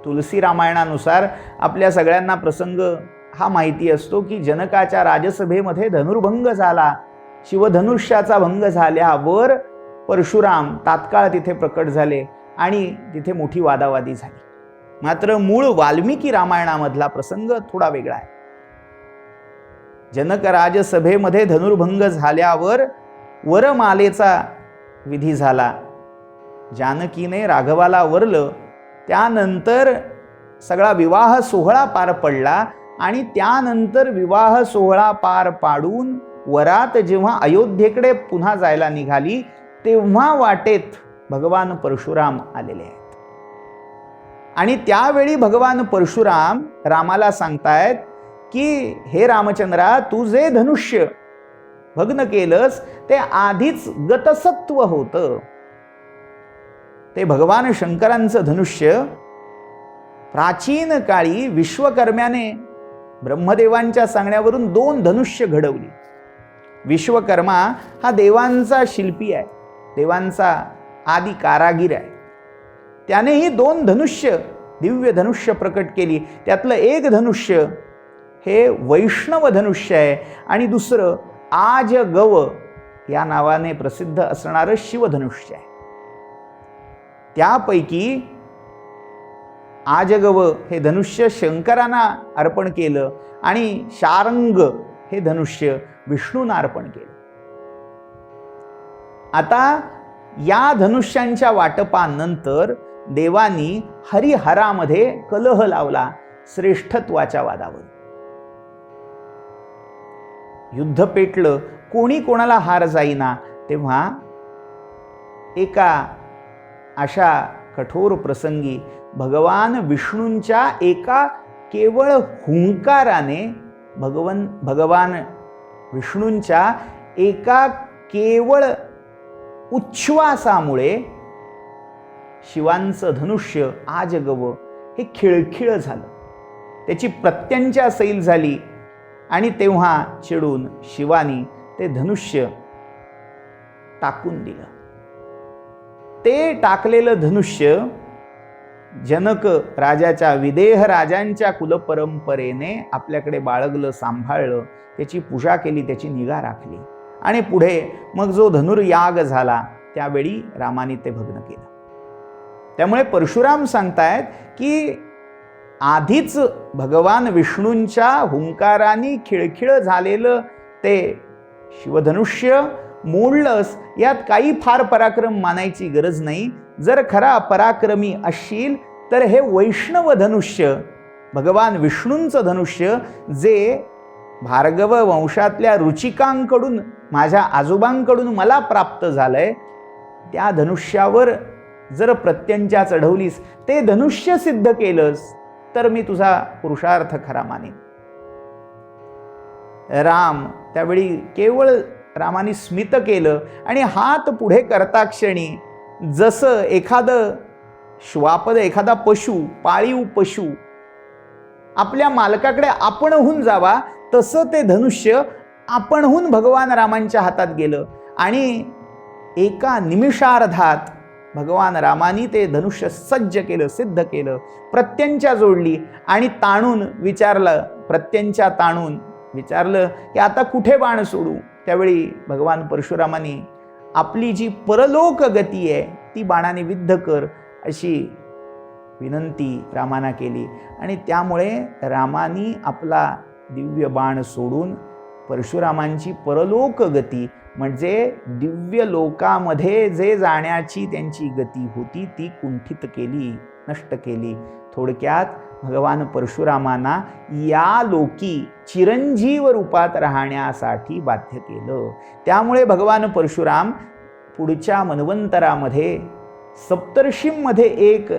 तुलसी रामायणानुसार आपल्या सगळ्यांना प्रसंग हा माहिती असतो की जनकाच्या राजसभेमध्ये धनुर्भंग झाला. शिवधनुष्याचा भंग झाल्यावर परशुराम तात्काळ तिथे प्रकट झाले आणि तिथे मोठी वादावादी झाली. मात्र मूळ वाल्मिकी रामायणामधला प्रसंग थोडा वेगळा आहे. जनक राजसभेमध्ये धनुर्भंग झाल्यावर वरमालेचा विधी झाला. जानकीने राघवाला वरलं. त्यानंतर सगळा विवाह सोहळा पार पडला आणि त्यानंतर विवाह सोहळा पार पाडून वरात जेव्हा अयोध्येकडे पुन्हा जायला निघाली तेव्हा वाटेत भगवान परशुराम आलेले आहेत. आणि त्यावेळी भगवान परशुराम रामाला सांगतायत की हे रामचंद्रा, तू जे धनुष्य भग्न केलंस ते आधीच गतसत्व होतं. ते भगवान शंकरांचं धनुष्य प्राचीन काळी विश्वकर्म्याने ब्रह्मदेवांच्या सांगण्यावरून 2 धनुष्य घडवली. विश्वकर्मा हा देवांचा शिल्पी आहे, देवांचा आदि कारागीर आहे. त्याने ही 2 धनुष्य, दिव्य धनुष्य प्रकट केली. त्यातलं एक धनुष्य हे वैष्णव धनुष्य आहे आणि दुसरं आजगव या नावाने प्रसिद्ध असणारं शिवधनुष्य आहे. त्यापैकी आजगव हे धनुष्य शंकरांना अर्पण केलं आणि शारंग हे धनुष्य विष्णूंना अर्पण केलं. आता या धनुष्यांच्या वाटपानंतर देवानी हरिहरामध्ये कलह लावला श्रेष्ठत्वाच्या वादावर. युद्ध पेटलं, कोणी कोणाला हार जाईना. तेव्हा एका अशा कठोर प्रसंगी भगवान विष्णूंच्या एका केवळ हुंकाराने भगवान विष्णूंच्या एका केवळ उच्छ्वासामुळे शिवांचं धनुष्य आजगव हे खिळखिळ झालं, त्याची प्रत्यंचा सैल झाली आणि तेव्हा चिडून शिवानी ते धनुष्य टाकून दिलं. ते टाकलेलं धनुष्य जनक राजाच्या विदेह राजांच्या कुलपरंपरेने आपल्याकडे बाळगलं, सांभाळलं, त्याची पूजा केली, त्याची निगा राखली आणि पुढे मग जो धनुर्याग झाला त्यावेळी रामाने ते भग्न केलं. त्यामुळे परशुराम सांगतायत की आधीच भगवान विष्णूंच्या हुंकाराने खिळखिळ झालेलं ते शिवधनुष्य मोडलंस, यात काही फार पराक्रम मानायची गरज नाही. जर खरा पराक्रमी असशील तर हे वैष्णव धनुष्य, भगवान विष्णूंचं धनुष्य, जे भार्गव वंशातल्या रुचिकांकडून, माझ्या आजोबांकडून मला प्राप्त झालंय, त्या धनुष्यावर जर प्रत्यंचा चढवलीस, ते धनुष्य सिद्ध केलंस, तर मी तुझा पुरुषार्थ खरा मानेन. राम त्यावेळी केवळ रामाने स्मित केलं आणि हात पुढे करता क्षणी जसं एखादं श्वापद, एखादा पशु, पाळीव पशु आपल्या मालकाकडे आपणहून जावा, तसं ते धनुष्य आपणहून भगवान रामांच्या हातात गेलं आणि एका निमिषार्धात भगवान रामानी ते धनुष्य सज्ज केलं, सिद्ध केलं. प्रत्यंचा जोडली आणि ताणून विचारलं, प्रत्यंचा ताणून विचारलं की आता कुठे बाण सोडू. त्यावेळी भगवान परशुरामांनी आपली जी परलोक गती आहे ती बाणाने विद्ध कर अशी विनंती रामाना केली आणि त्यामुळे रामानी आपला दिव्य बाण सोडून परशुरामांची परलोक गती, म्हणजे दिव्य लोकामध्ये जे जाण्याची त्यांची गती होती ती कुंठित केली, नष्ट केली. थोडक्यात भगवान परशुरामांना या लोकी चिरंजीव रूपात राहण्यासाठी बाध्य केलं. त्यामुळे भगवान परशुराम पुढच्या मन्वंतरामध्ये सप्तर्षींमध्ये एक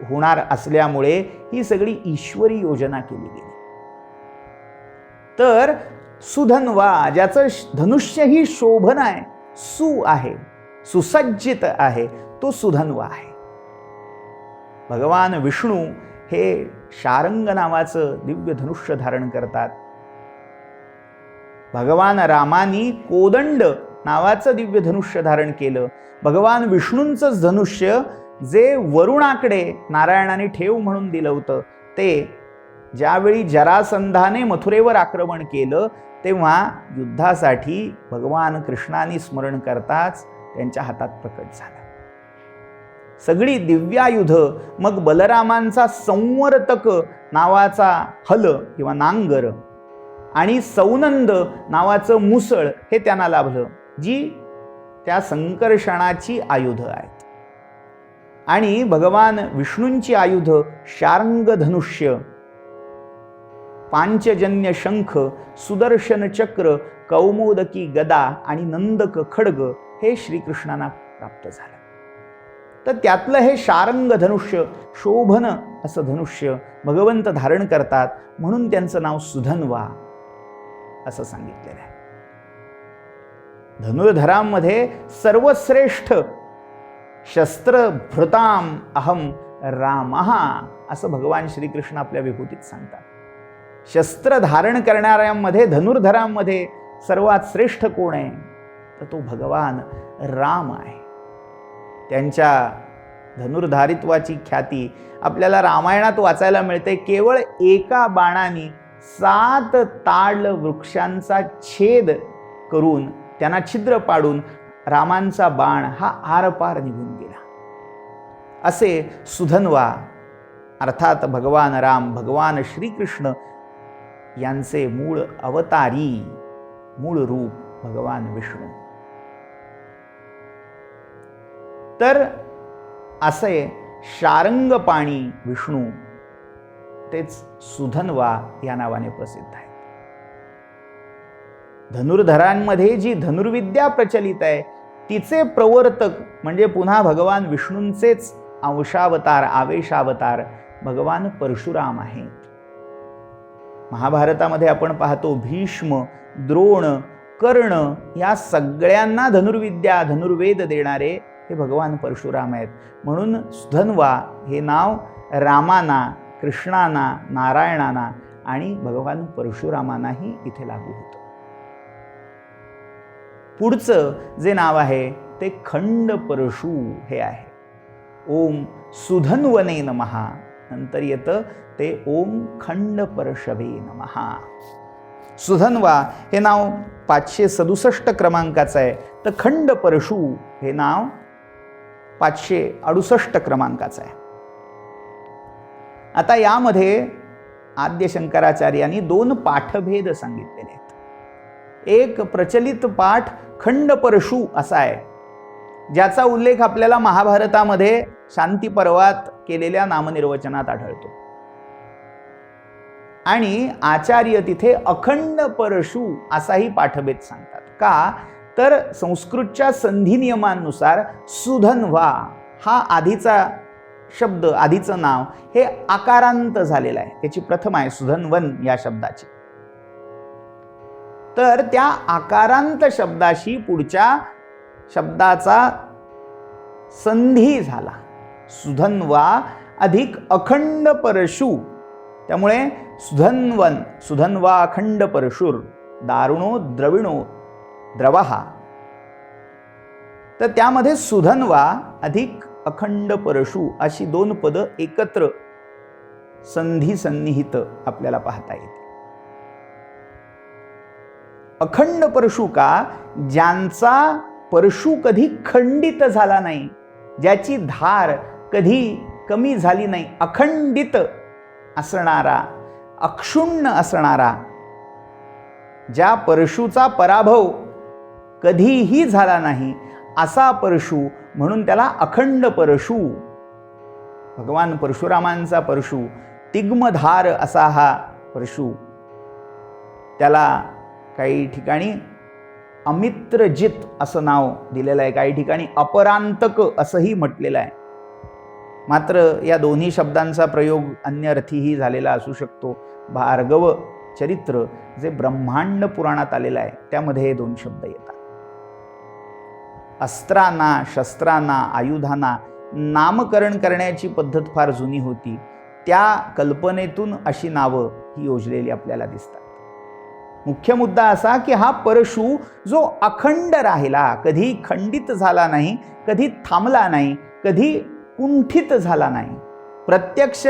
होणार असल्यामुळे ही सगळी ईश्वरी योजना केली गेली. तर सुधन्वा, ज्याचं धनुष्य ही शोभन आहे, आहे, सुसज्जित आहे, तो सुधन्वा आहे. भगवान विष्णू हे शारंग नावाचं दिव्य धनुष्य धारण करतात. भगवान रामानी कोदंड नावाचं दिव्य धनुष्य धारण केलं. भगवान विष्णूंचंच धनुष्य जे वरुणाकडे नारायणाने ठेव म्हणून दिलं होतं, ते ज्यावेळी जरासंधाने मथुरेवर आक्रमण केलं तेव्हा युद्धासाठी भगवान कृष्णाने स्मरण करताच त्यांच्या हातात प्रकट झालं. सगळी दिव्यायुध, मग बलरामांचा संवर्तक नावाचा हल किंवा नांगर आणि सौनंद नावाचं मुसळ हे त्यांना लाभलं, जी त्या संकर्षणाची आयुध आहेत. आणि भगवान विष्णूंची आयुध शार्ंग धनुष्य, पांचजन्य शंख, सुदर्शन चक्र, कौमोदकी गदा आणि नंदक खड्ग हे श्रीकृष्णांना प्राप्त झालं. तर त्यातलं हे शार्ंग धनुष्य, शोभन असं धनुष्य भगवंत धारण करतात, म्हणून त्यांचं नाव सुधन्वा असं सांगितलेलं आहे. धनुर्धरांमध्ये सर्वश्रेष्ठ शस्त्रभृताम अहम रामः असं भगवान श्रीकृष्ण आपल्या विभूतीत सांगतात. शस्त्र धारण करणाऱ्यांमध्ये, धनुर्धरांमध्ये सर्वात श्रेष्ठ कोण आहे, तर तो भगवान राम आहे. त्यांच्या धनुर्धारित्वाची ख्याती आपल्याला रामायणात वाचायला मिळते. केवळ एका बाणाने 7 ताड वृक्षांचा छेद करून, त्यांना छिद्र पाडून रामांचा बाण हा आरपार निघून गेला. असे सुधन्वा अर्थात भगवान राम, भगवान श्रीकृष्ण यांचे मूळ अवतारी, मूळ रूप भगवान विष्णू. तर असे शारंगपाणी विष्णू, तेच सुधन्वा या नावाने प्रसिद्ध आहे. धनुर्धरांमध्ये जी धनुर्विद्या प्रचलित आहे तिचे प्रवर्तक म्हणजे पुन्हा भगवान विष्णूंचेच अंशावतार, आवेशावतार भगवान परशुराम आहेत. महाभारतामध्ये आपण पाहतो भीष्म, द्रोण, कर्ण या सगळ्यांना धनुर्विद्या, धनुर्वेद देणारे हे भगवान परशुराम आहेत. म्हणून सुधन्वा हे नाव रामाना, कृष्णाना, नारायणाना आणि भगवान परशुरामांनाही इथे लागू होतं. पुढचं जे नाव आहे ते खंड परशु हे आहे. ओम सुधन्वने नमः, नंतर येतं ते ओम खंड परशवे नमः. सुधन्वा हे नाव 567 क्रमांकाचं आहे, तर खंड परशु हे नाव 568 क्रमांकाचं आहे. आता यामध्ये आद्य शंकराचार्यांनी 2 पाठभेद सांगितलेले आहेत. एक प्रचलित पाठ खंड परशु असा आहे, ज्याचा उल्लेख आपल्याला महाभारतामध्ये शांती पर्वात केलेल्या नामनिर्वचनात आढळतो. आणि आचार्य तिथे अखंड परशु असाही पाठभेद सांगतात. का तर संस्कृतच्या संधी नियमांनुसार सुधन्वा हा आधीचा शब्द, आधीचं नाव हे आकारांत झालेलं आहे. त्याची प्रथम आहे सुधन्वन या शब्दाची. तर त्या आकारांत शब्दाशी पुढच्या शब्दाचा संधी झाला, सुधन्वा अधिक अखंड परशु. त्यामुळे सुधन्वन, सुधन्वा अखंड परशुर, दारुणो द्रविणो द्रवहा. तर त्यामध्ये सुधन्वा अधिक अखंड परशु अशी 2 पदं एकत्र संधी सन्निहित आपल्याला पाहता येते. अखंड परशु का, ज्यांचा परशु कधी खंडित झाला नाही, ज्याची धार कधी कमी झाली नाही, अखंडित असणारा, अक्षुण्ण असणारा, ज्या परशुचा पराभव कधीही झाला नाही असा परशु, म्हणून त्याला अखंड परशु. भगवान परशुरामांचा परशु तिग्मधार असा हा परशु. त्याला काही ठिकाणी अमित्रजित असं नाव दिलेलं आहे, काही ठिकाणी अपरांतक असंही म्हटलेलं आहे. मात्र या दोन्ही शब्दांचा प्रयोग अन्य अर्थीही झालेला असू शकतो. भार्गव चरित्र जे ब्रह्मांड पुराणात आलेलं आहे त्यामध्ये हे 2 शब्द येतात. अस्त्रांना, शस्त्रांना, आयुधांना नामकरण करण्याची पद्धत फार जुनी होती. त्या कल्पनेतून अशी नावं ही योजलेली आपल्याला दिसतात. मुख्य मुद्दा असा की हा परशु जो अखंड राहिला, कधी खंडित झाला नाही, कधी थांबला नाही, कधी कुंठित झाला नाही. प्रत्यक्ष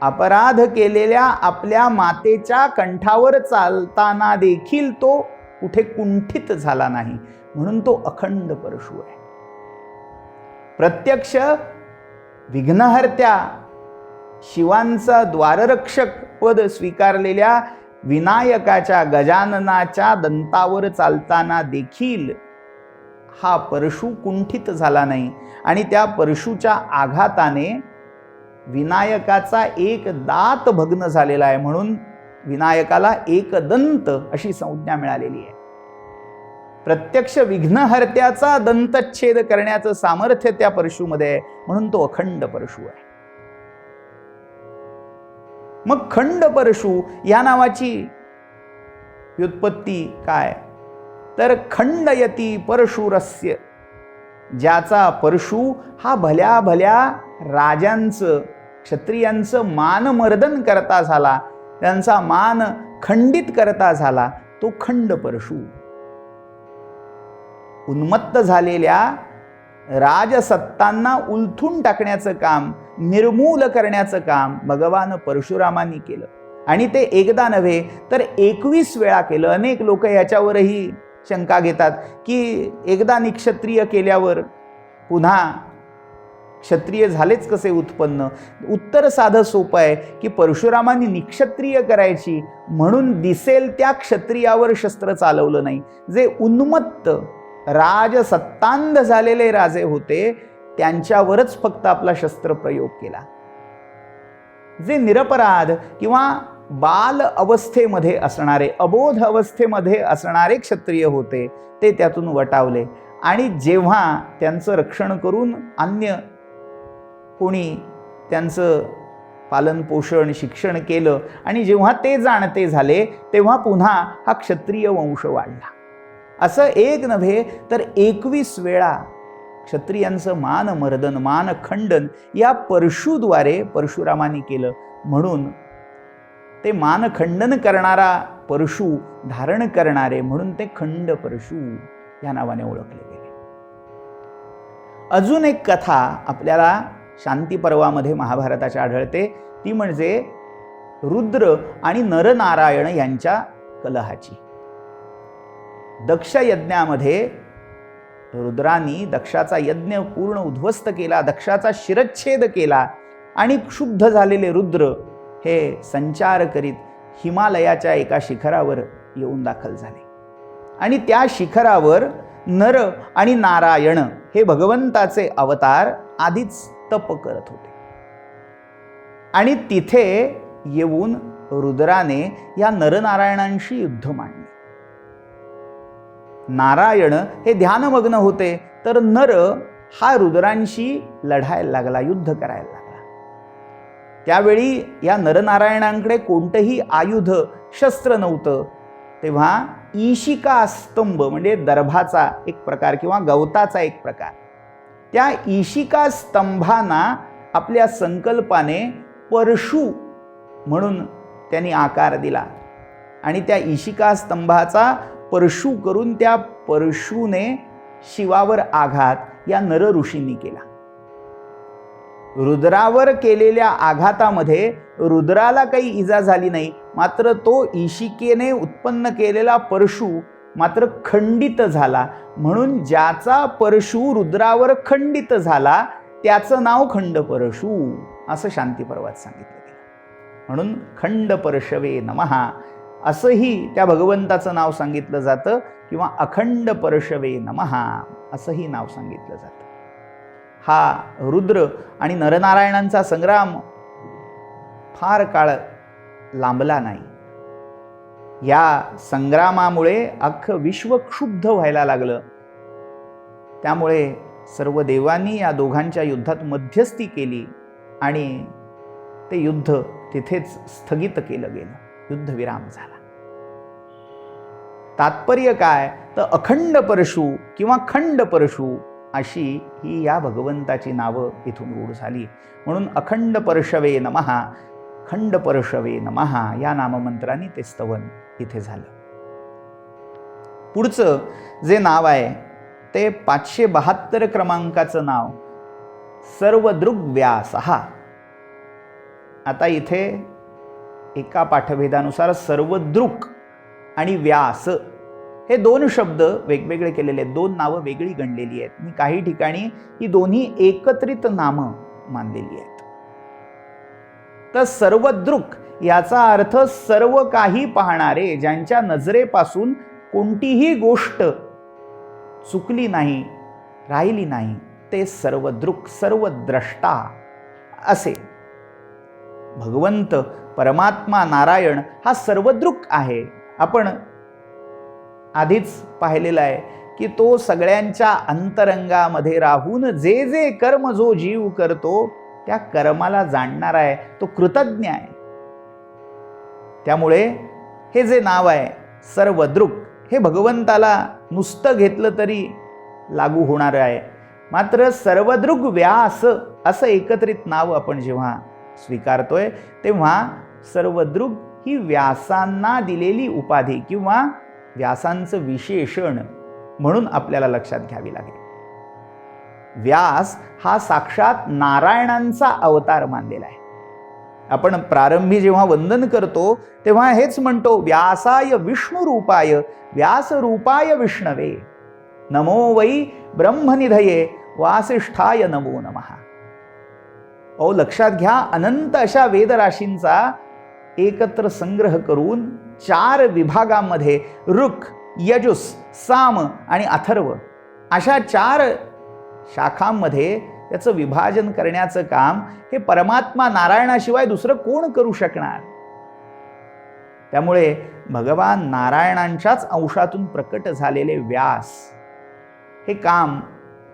अपराध केलेल्या आपल्या मातेच्या कंठावर चालताना देखील तो कुठे कुंठित झाला नाही, म्हणून तो अखंड परशु आहे. प्रत्यक्ष विघ्नहर्त्या शिवांचा द्वाररक्षक पद स्वीकारलेल्या विनायकाच्या, गजाननाच्या दंतावर चालताना देखील हा परशु कुंठित झाला नाही. आणि त्या परशुच्या आघाताने विनायकाचा एक दात भग्न झालेला आहे, म्हणून विनायकाला एकदंत अशी संज्ञा मिळालेली आहे. प्रत्यक्ष विघ्नहर्त्याचा दंतच्छेद करण्याचं सामर्थ्य त्या परशुमध्ये आहे, म्हणून तो अखंड परशु आहे. मग खंड परशु या नावाची व्युत्पत्ती काय, तर खंडयती परशुरस्य, ज्याचा परशु हा भल्या भल्या राजांचं, क्षत्रियांचं मानमर्दन करता झाला, त्यांचा मान खंडित करता झाला, तो खंड परशु. उन्मत्त झालेल्या राजसत्तांना उलथून टाकण्याचं काम, निर्मूल करण्याचं काम भगवान परशुरामांनी केलं. आणि ते एकदा नव्हे तर 21 वेळा केलं. अनेक लोक याच्यावरही शंका घेतात की एकदा निक्षत्रिय केल्यावर पुन्हा क्षत्रिय झालेच कसे उत्पन्न. उत्तर साधं सोपं आहे की परशुरामांनी निक्षत्रिय करायची म्हणून दिसेल त्या क्षत्रियावर शस्त्र चालवलं नाही. जे उन्मत्त राजसत्तांध झालेले राजे होते त्यांच्यावरच फक्त आपला शस्त्र प्रयोग केला. जे निरपराध किंवा बाल अवस्थेमध्ये असणारे, अबोध अवस्थेमध्ये असणारे क्षत्रिय होते ते त्यातून वटावले. आणि जेव्हा त्यांचं रक्षण करून अन्य कोणी त्यांचं पालन पोषण शिक्षण केलं आणि जेव्हा ते जाणते झाले तेव्हा पुन्हा हा क्षत्रिय वंश वाढला. असं एक नव्हे तर 21 वेळा क्षत्रियांचं मानमर्दन मानखंडन या परशुद्वारे परशुरामांनी केलं. म्हणून ते मानखंडन करणारा परशु धारण करणारे म्हणून ते खंड परशु या नावाने ओळखले गेले. अजून एक कथा आपल्याला शांती पर्वामध्ये महाभारताच्या आढळते, ती म्हणजे रुद्र आणि नरनारायण यांच्या कलहाची. दक्ष यज्ञामध्ये रुद्रांनी दक्षाचा यज्ञ पूर्ण उद्ध्वस्त केला, दक्षाचा शिरच्छेद केला आणि क्षुब्ध झालेले रुद्र हे संचार करीत हिमालयाच्या एका शिखरावर येऊन दाखल झाले. आणि त्या शिखरावर नर आणि नारायण हे भगवंताचे अवतार आधीच तप करत होते. आणि तिथे येऊन रुद्राने या नरनारायणांशी युद्ध मांडले. नारायण हे ध्यानमग्न होते तर नर हा रुद्रांशी लढायला लागला, युद्ध करायला लागला. त्यावेळी या नरनारायणांकडे कोणतंही आयुध शस्त्र नव्हतं. तेव्हा ईशिका स्तंभ म्हणजे दर्भाचा एक प्रकार किंवा गवताचा एक प्रकार, त्या ईशिका स्तंभांना आपल्या संकल्पाने परशु म्हणून त्यांनी आकार दिला आणि त्या ईशिका स्तंभाचा परशु करून त्या परशुने शिवावर आघात या नर ऋषींनी केला. रुद्रावर केलेल्या आघातामध्ये रुद्राला काही इजा झाली नाही, मात्र तो ईशिकेने उत्पन्न केलेला परशु मात्र खंडित झाला. म्हणून ज्याचा परशु रुद्रावर खंडित झाला त्याचं नाव खंड परशु असं शांती पर्वात सांगितलं गेलं. म्हणून खंड परशवे नमः असंही त्या भगवंताचं नाव सांगितलं जातं किंवा अखंड परशवे नमः असंही नाव सांगितलं जातं. हा रुद्र आणि नरनारायणांचा संग्राम फार काळ लांबला नाही. या संग्रामामुळे अख्खं विश्व क्षुब्ध व्हायला लागलं. त्यामुळे सर्व देवांनी या दोघांच्या युद्धात मध्यस्थी केली आणि ते युद्ध तिथेच स्थगित केलं गेलं, युद्धविराम झाला. तात्पर्य काय तर अखंड परशु किंवा खंड परशु अशी ही या भगवंताची नावं इथून रूढ झाली. म्हणून अखंड परशवे नमः खंड परशवे नमः या नाममंत्राने ते स्तवन इथे झालं. पुढचं जे नाव आहे ते 572 क्रमांकाचं नाव सर्वदृग्व्यासः. आता इथे एका पाठभेदानुसार सर्वदृक् आणि व्यास हे दोन शब्द वेगवेगळे केलेले आहेत, दोन नावं वेगळी गणलेली आहेत. मी काही ठिकाणी ही दोन्ही एकत्रित नामं मानलेली आहेत. तर सर्वदृक् याचा अर्थ सर्व काही पाहणारे, ज्यांच्या नजरेपासून कोणतीही गोष्ट चुकली नाही, राहिली नाही, ते सर्वदृक् सर्वद्रष्टा असे. भगवंत परमात्मा नारायण हा सर्वदृक् आहे. आपण आधीच पाहिलेलं आहे की तो सगळ्यांच्या अंतरंगामध्ये राहून जे जे कर्म जो जीव करतो त्या कर्माला जाणणारा आहे, तो कृतज्ञ आहे. त्यामुळे हे जे नाव आहे सर्वदृक् हे भगवंताला नुसतं घेतलं तरी लागू होणार आहे. मात्र सर्वदृग् व्यास असं एकत्रित नाव आपण जेव्हा स्वीकारतोय तेव्हा सर्वदृग् ही व्यासांना दिलेली उपाधी किंवा व्यासांचं विशेषण म्हणून आपल्याला लक्षात घ्यावी लागेल. व्यास हा साक्षात नारायणांचा अवतार मानलेला आहे. आपण प्रारंभी जेव्हा वंदन करतो तेव्हा हेच म्हणतो, व्यासाय विष्णू रूपाय व्यास रूपाय विष्णवे नमो वै ब्रह्मनिधये वासिष्ठाय नमो नमः. ओ लक्षात घ्या, अनंत अशा वेदराशींचा एकत्र संग्रह करून 4 विभागांमध्ये ऋक् यजुस् साम आणि अथर्व अशा 4 शाखांमध्ये त्याचं विभाजन करण्याचं काम हे परमात्मा नारायणाशिवाय दुसरं कोण करू शकणार. त्यामुळे भगवान नारायणांच्याच अंशातून प्रकट झालेले व्यास हे काम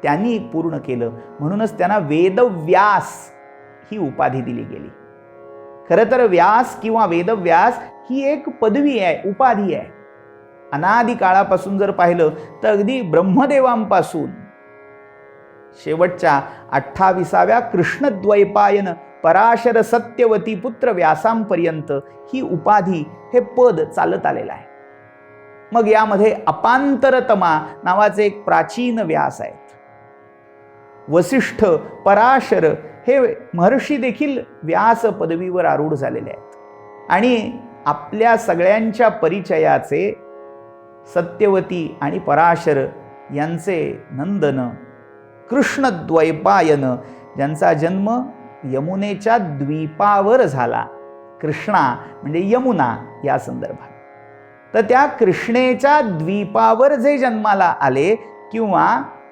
त्यांनी पूर्ण केलं. म्हणूनच त्यांना वेदव्यास ही उपाधी दिली गेली. खरं तर व्यास किंवा वेदव्यास ही एक पदवी आहे, उपाधी आहे. अनादी काळापासून जर पाहिलं तर अगदी ब्रह्मदेवांपासून शेवटच्या 28व्या कृष्णद्वैपायन पराशर सत्यवती पुत्र व्यासांपर्यंत ही उपाधी, हे पद चालत आलेलं आहे. मग यामध्ये अपांतरतमा नावाचे एक प्राचीन व्यास आहेत. वसिष्ठ, पराशर हे महर्षी देखील व्यास पदवीवर आरूढ झालेले आहेत. आणि आपल्या सगळ्यांच्या परिचयाचे सत्यवती आणि पराशर यांचे नंदन कृष्णद्वैपायन, ज्यांचा जन्म यमुनेच्या द्वीपावर झाला, कृष्णा म्हणजे यमुना या संदर्भात, तर त्या कृष्णेच्या द्वीपावर जे जन्माला आले किंवा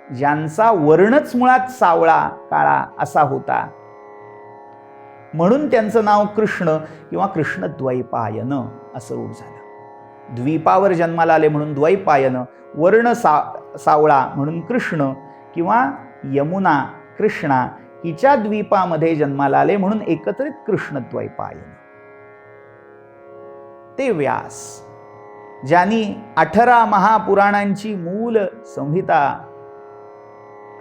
ज्यांचा वर्णच मुळात सावळा काळा असा होता, म्हणून त्यांचं नाव कृष्ण किंवा कृष्णद्वैपायन असं रूढ झालं. द्वीपावर जन्माला आले म्हणून द्वैपायन, वर्ण सावळा म्हणून कृष्ण किंवा यमुना कृष्णा हिच्या द्वीपामध्ये जन्माला आले म्हणून एकत्रित कृष्णद्वैपायन. ते व्यास ज्यांनी 18 महापुराणांची मूल संहिता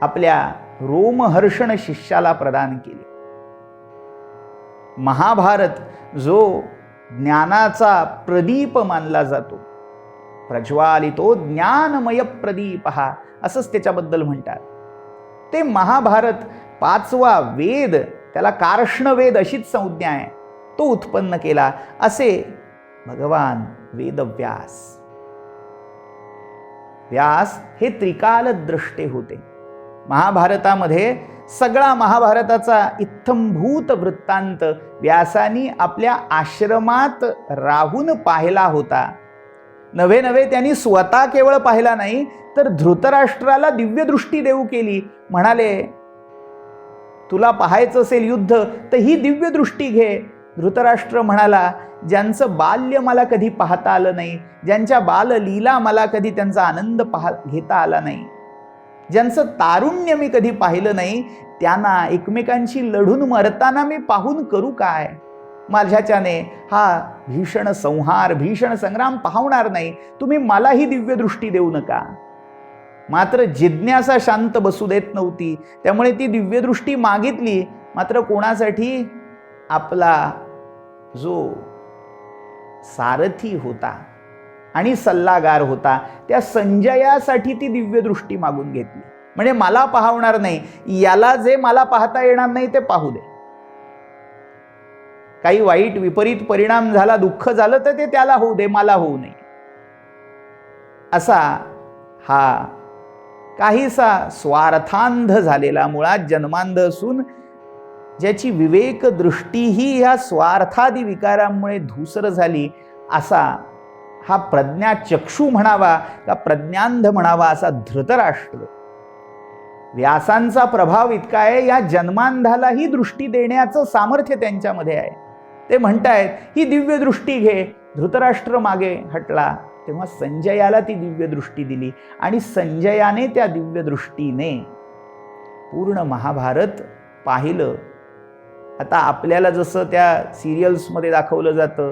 आपल्या रोमहर्षण शिष्याला प्रदान केली. महाभारत जो ज्ञानाचा प्रदीप मानला जातो, प्रज्वालितो ज्ञानमय प्रदीप असंच त्याच्याबद्दल म्हणतात, ते महाभारत 5वा वेद, त्याला कार्ष्णवेद अशीच संज्ञा आहे, तो उत्पन्न केला असे भगवान वेदव्यास. व्यास हे त्रिकालद्रष्टे होते. महाभारतामध्ये सगळा महाभारताचा इत्थंभूत वृत्तांत व्यासानी आपल्या आश्रमात राहून पाहिला होता. नव्हे त्यांनी स्वतः केवळ पाहिला नाही, तर धृतराष्ट्राला दिव्यदृष्टी देऊ केली. म्हणाले, तुला पाहायचं असेल युद्ध तर ही दिव्यदृष्टी घे. धृतराष्ट्र म्हणाला, ज्यांचं बाल्य मला कधी पाहता आलं नाही, ज्यांच्या बाललीला मला कधी त्यांचा आनंद घेता आला नाही, ज्यांचं तारुण्य मी कधी पाहिलं नाही, त्यांना एकमेकांशी लढून मरताना मी पाहून करू काय? माझ्याच्याने हा भीषण संहार, भीषण संग्राम पाहणार नाही. तुम्ही मला ही दिव्यदृष्टी देऊ नका. मात्र जिज्ञासा शांत बसू देत नव्हती, त्यामुळे ती दिव्यदृष्टी मागितली. मात्र कोणासाठी? आपला जो सारथी होता आणि सल्लागार होता, त्या संजयासाठी ती दिव्यदृष्टी मागून घेतली. म्हणजे मला पाहणार नाही, याला जे मला पाहता येणार नाही ते पाहू दे. काही वाईट विपरीत परिणाम झाला, दुःख झालं तर ते त्याला होऊ दे, मला होऊ नये. असा हा काहीसा स्वार्थांध झालेला, मुळात जन्मांध असून ज्याची विवेक दृष्टीही ह्या स्वार्थादी विकारांमुळे धूसर झाली, असा हा प्रज्ञाचक्षू म्हणावा का प्रज्ञांध म्हणावा असा धृतराष्ट्र. व्यासांचा प्रभाव इतका आहे, या जन्मांधालाही दृष्टी देण्याचं सामर्थ्य त्यांच्यामध्ये आहे. ते म्हणतायत ही दिव्य दृष्टी घे. धृतराष्ट्र मागे हटला, तेव्हा संजयाला ती दिव्य दृष्टी दिली आणि संजयाने त्या दिव्य दृष्टीने पूर्ण महाभारत पाहिलं. आता आपल्याला जसं त्या सिरियल्समध्ये दाखवलं जातं,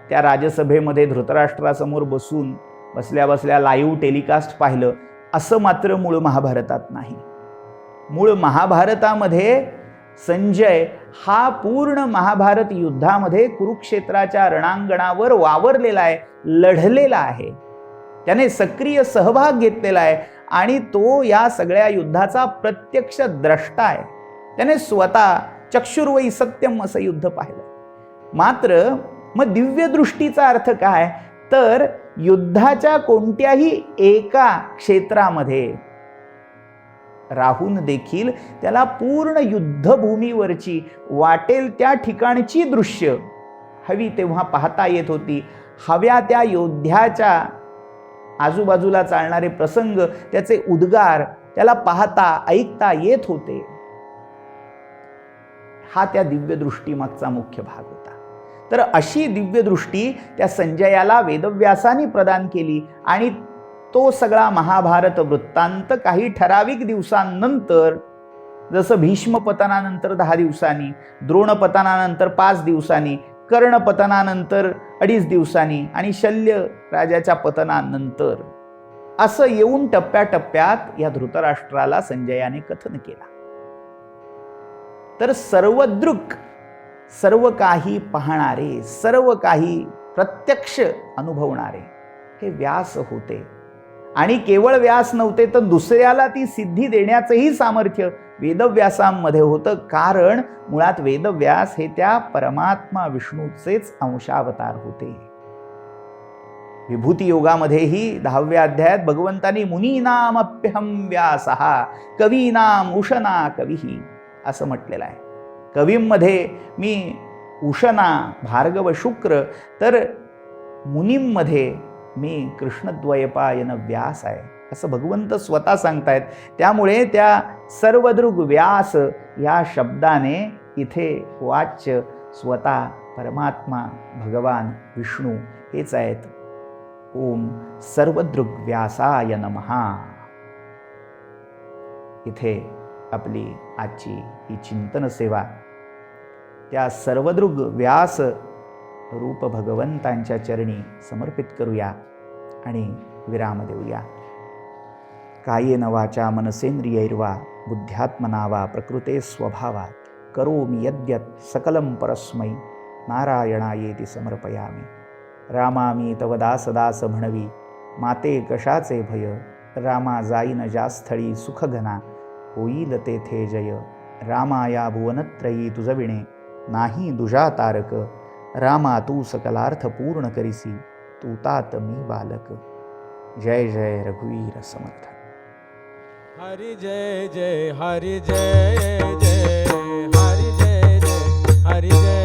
त्या राजसभेमध्ये धृतराष्ट्रासमोर बसल्या बसल्या लाईव्ह टेलिकास्ट पाहिलं, असं मात्र मूळ महाभारतात नाही. मूळ महाभारतामध्ये संजय हा पूर्ण महाभारत युद्धामध्ये कुरुक्षेत्राच्या रणांगणावर वावरलेला आहे, लढलेला आहे. त्याने सक्रिय सहभाग घेतलेला आहे आणि तो या सगळ्या युद्धाचा प्रत्यक्ष द्रष्टा आहे. त्याने स्वतः चक्षुर्वै सत्यम असं युद्ध पाहिलं. मात्र मग दिव्य दृष्टीचा अर्थ काय? तर युद्धाच्या कोणत्याही एका क्षेत्रामध्ये राहून देखील त्याला पूर्ण युद्धभूमीवरची वाटेल त्या ठिकाणची दृश्य हवी तेव्हा पाहता येत होती. हव्या त्या योद्ध्याच्या आजूबाजूला चालणारे प्रसंग, त्याचे उद्गार त्याला पाहता ऐकता येत होते. हा त्या दिव्यदृष्टी मागचा मुख्य भाग होता. तर अशी दिव्यदृष्टी त्या संजयाला वेदव्यासानी प्रदान केली आणि तो सगळा महाभारत वृत्तांत काही ठराविक दिवसांनंतर जसं भीष्म पतनानंतर 10 दिवसांनी, द्रोण पतनानंतर 5 दिवसांनी, कर्ण पतनानंतर 2.5 दिवसांनी आणि शल्य राजाच्या पतनानंतर असं येऊन टप्प्याटप्प्यात या धृतराष्ट्राला संजयाने कथन केला. तर सर्वदृक्, सर्व काही पाहणारे, सर्व काही प्रत्यक्ष अनुभवणारे हे व्यास होते. आणि केवळ व्यास नव्हते तर दुसऱ्याला ती सिद्धी देण्याचंही सामर्थ्य वेदव्यासांमध्ये होतं. कारण मुळात वेदव्यास हे त्या परमात्मा विष्णूचेच अंशावतार होते. विभूती योगामध्येही 10व्या अध्यायात भगवंतांनी मुनीनामप्यहं व्यासः कवीनाम उशना कविही असं म्हटलेलं आहे. कवींमध्ये मी उशना भार्गव शुक्र, तर मुनींमध्ये मी कृष्णद्वयपायन व्यास आहे असं भगवंत स्वतः सांगतायत. त्यामुळे त्या सर्वदृग व्यास या शब्दाने इथे वाच्य स्वतः परमात्मा भगवान विष्णू हेच आहेत. ओम सर्वदृग व्यासाय नमः. इथे आपली आजची ही चिंतन सेवा त्या सर्वदृग व्यास रूप भगवंतांच्या चरणी समर्पित करूया आणि विराम देऊया. कायेन वाचा मनसेंद्रियैर्वा बुद्ध्यात्मना वा प्रकृते स्वभावात् करोमि यद्यत् सकलं परस्मै नारायणायेति समर्पयामि. रामामी तव दास दास म्हणवी माते कशाचे भय. रामा जाईन ज्या स्थळी सुखघना होईल तेथे जय. रामा या भुवनत्रयी तुझविणे नाही दुजा तारक. रामा तू सकलार्थ पूर्ण करिसी तू तात मी बालक. जय जय रघुवीर समर्थ. हरि जय जय हरि जय जय हरि जय जय हरि जय.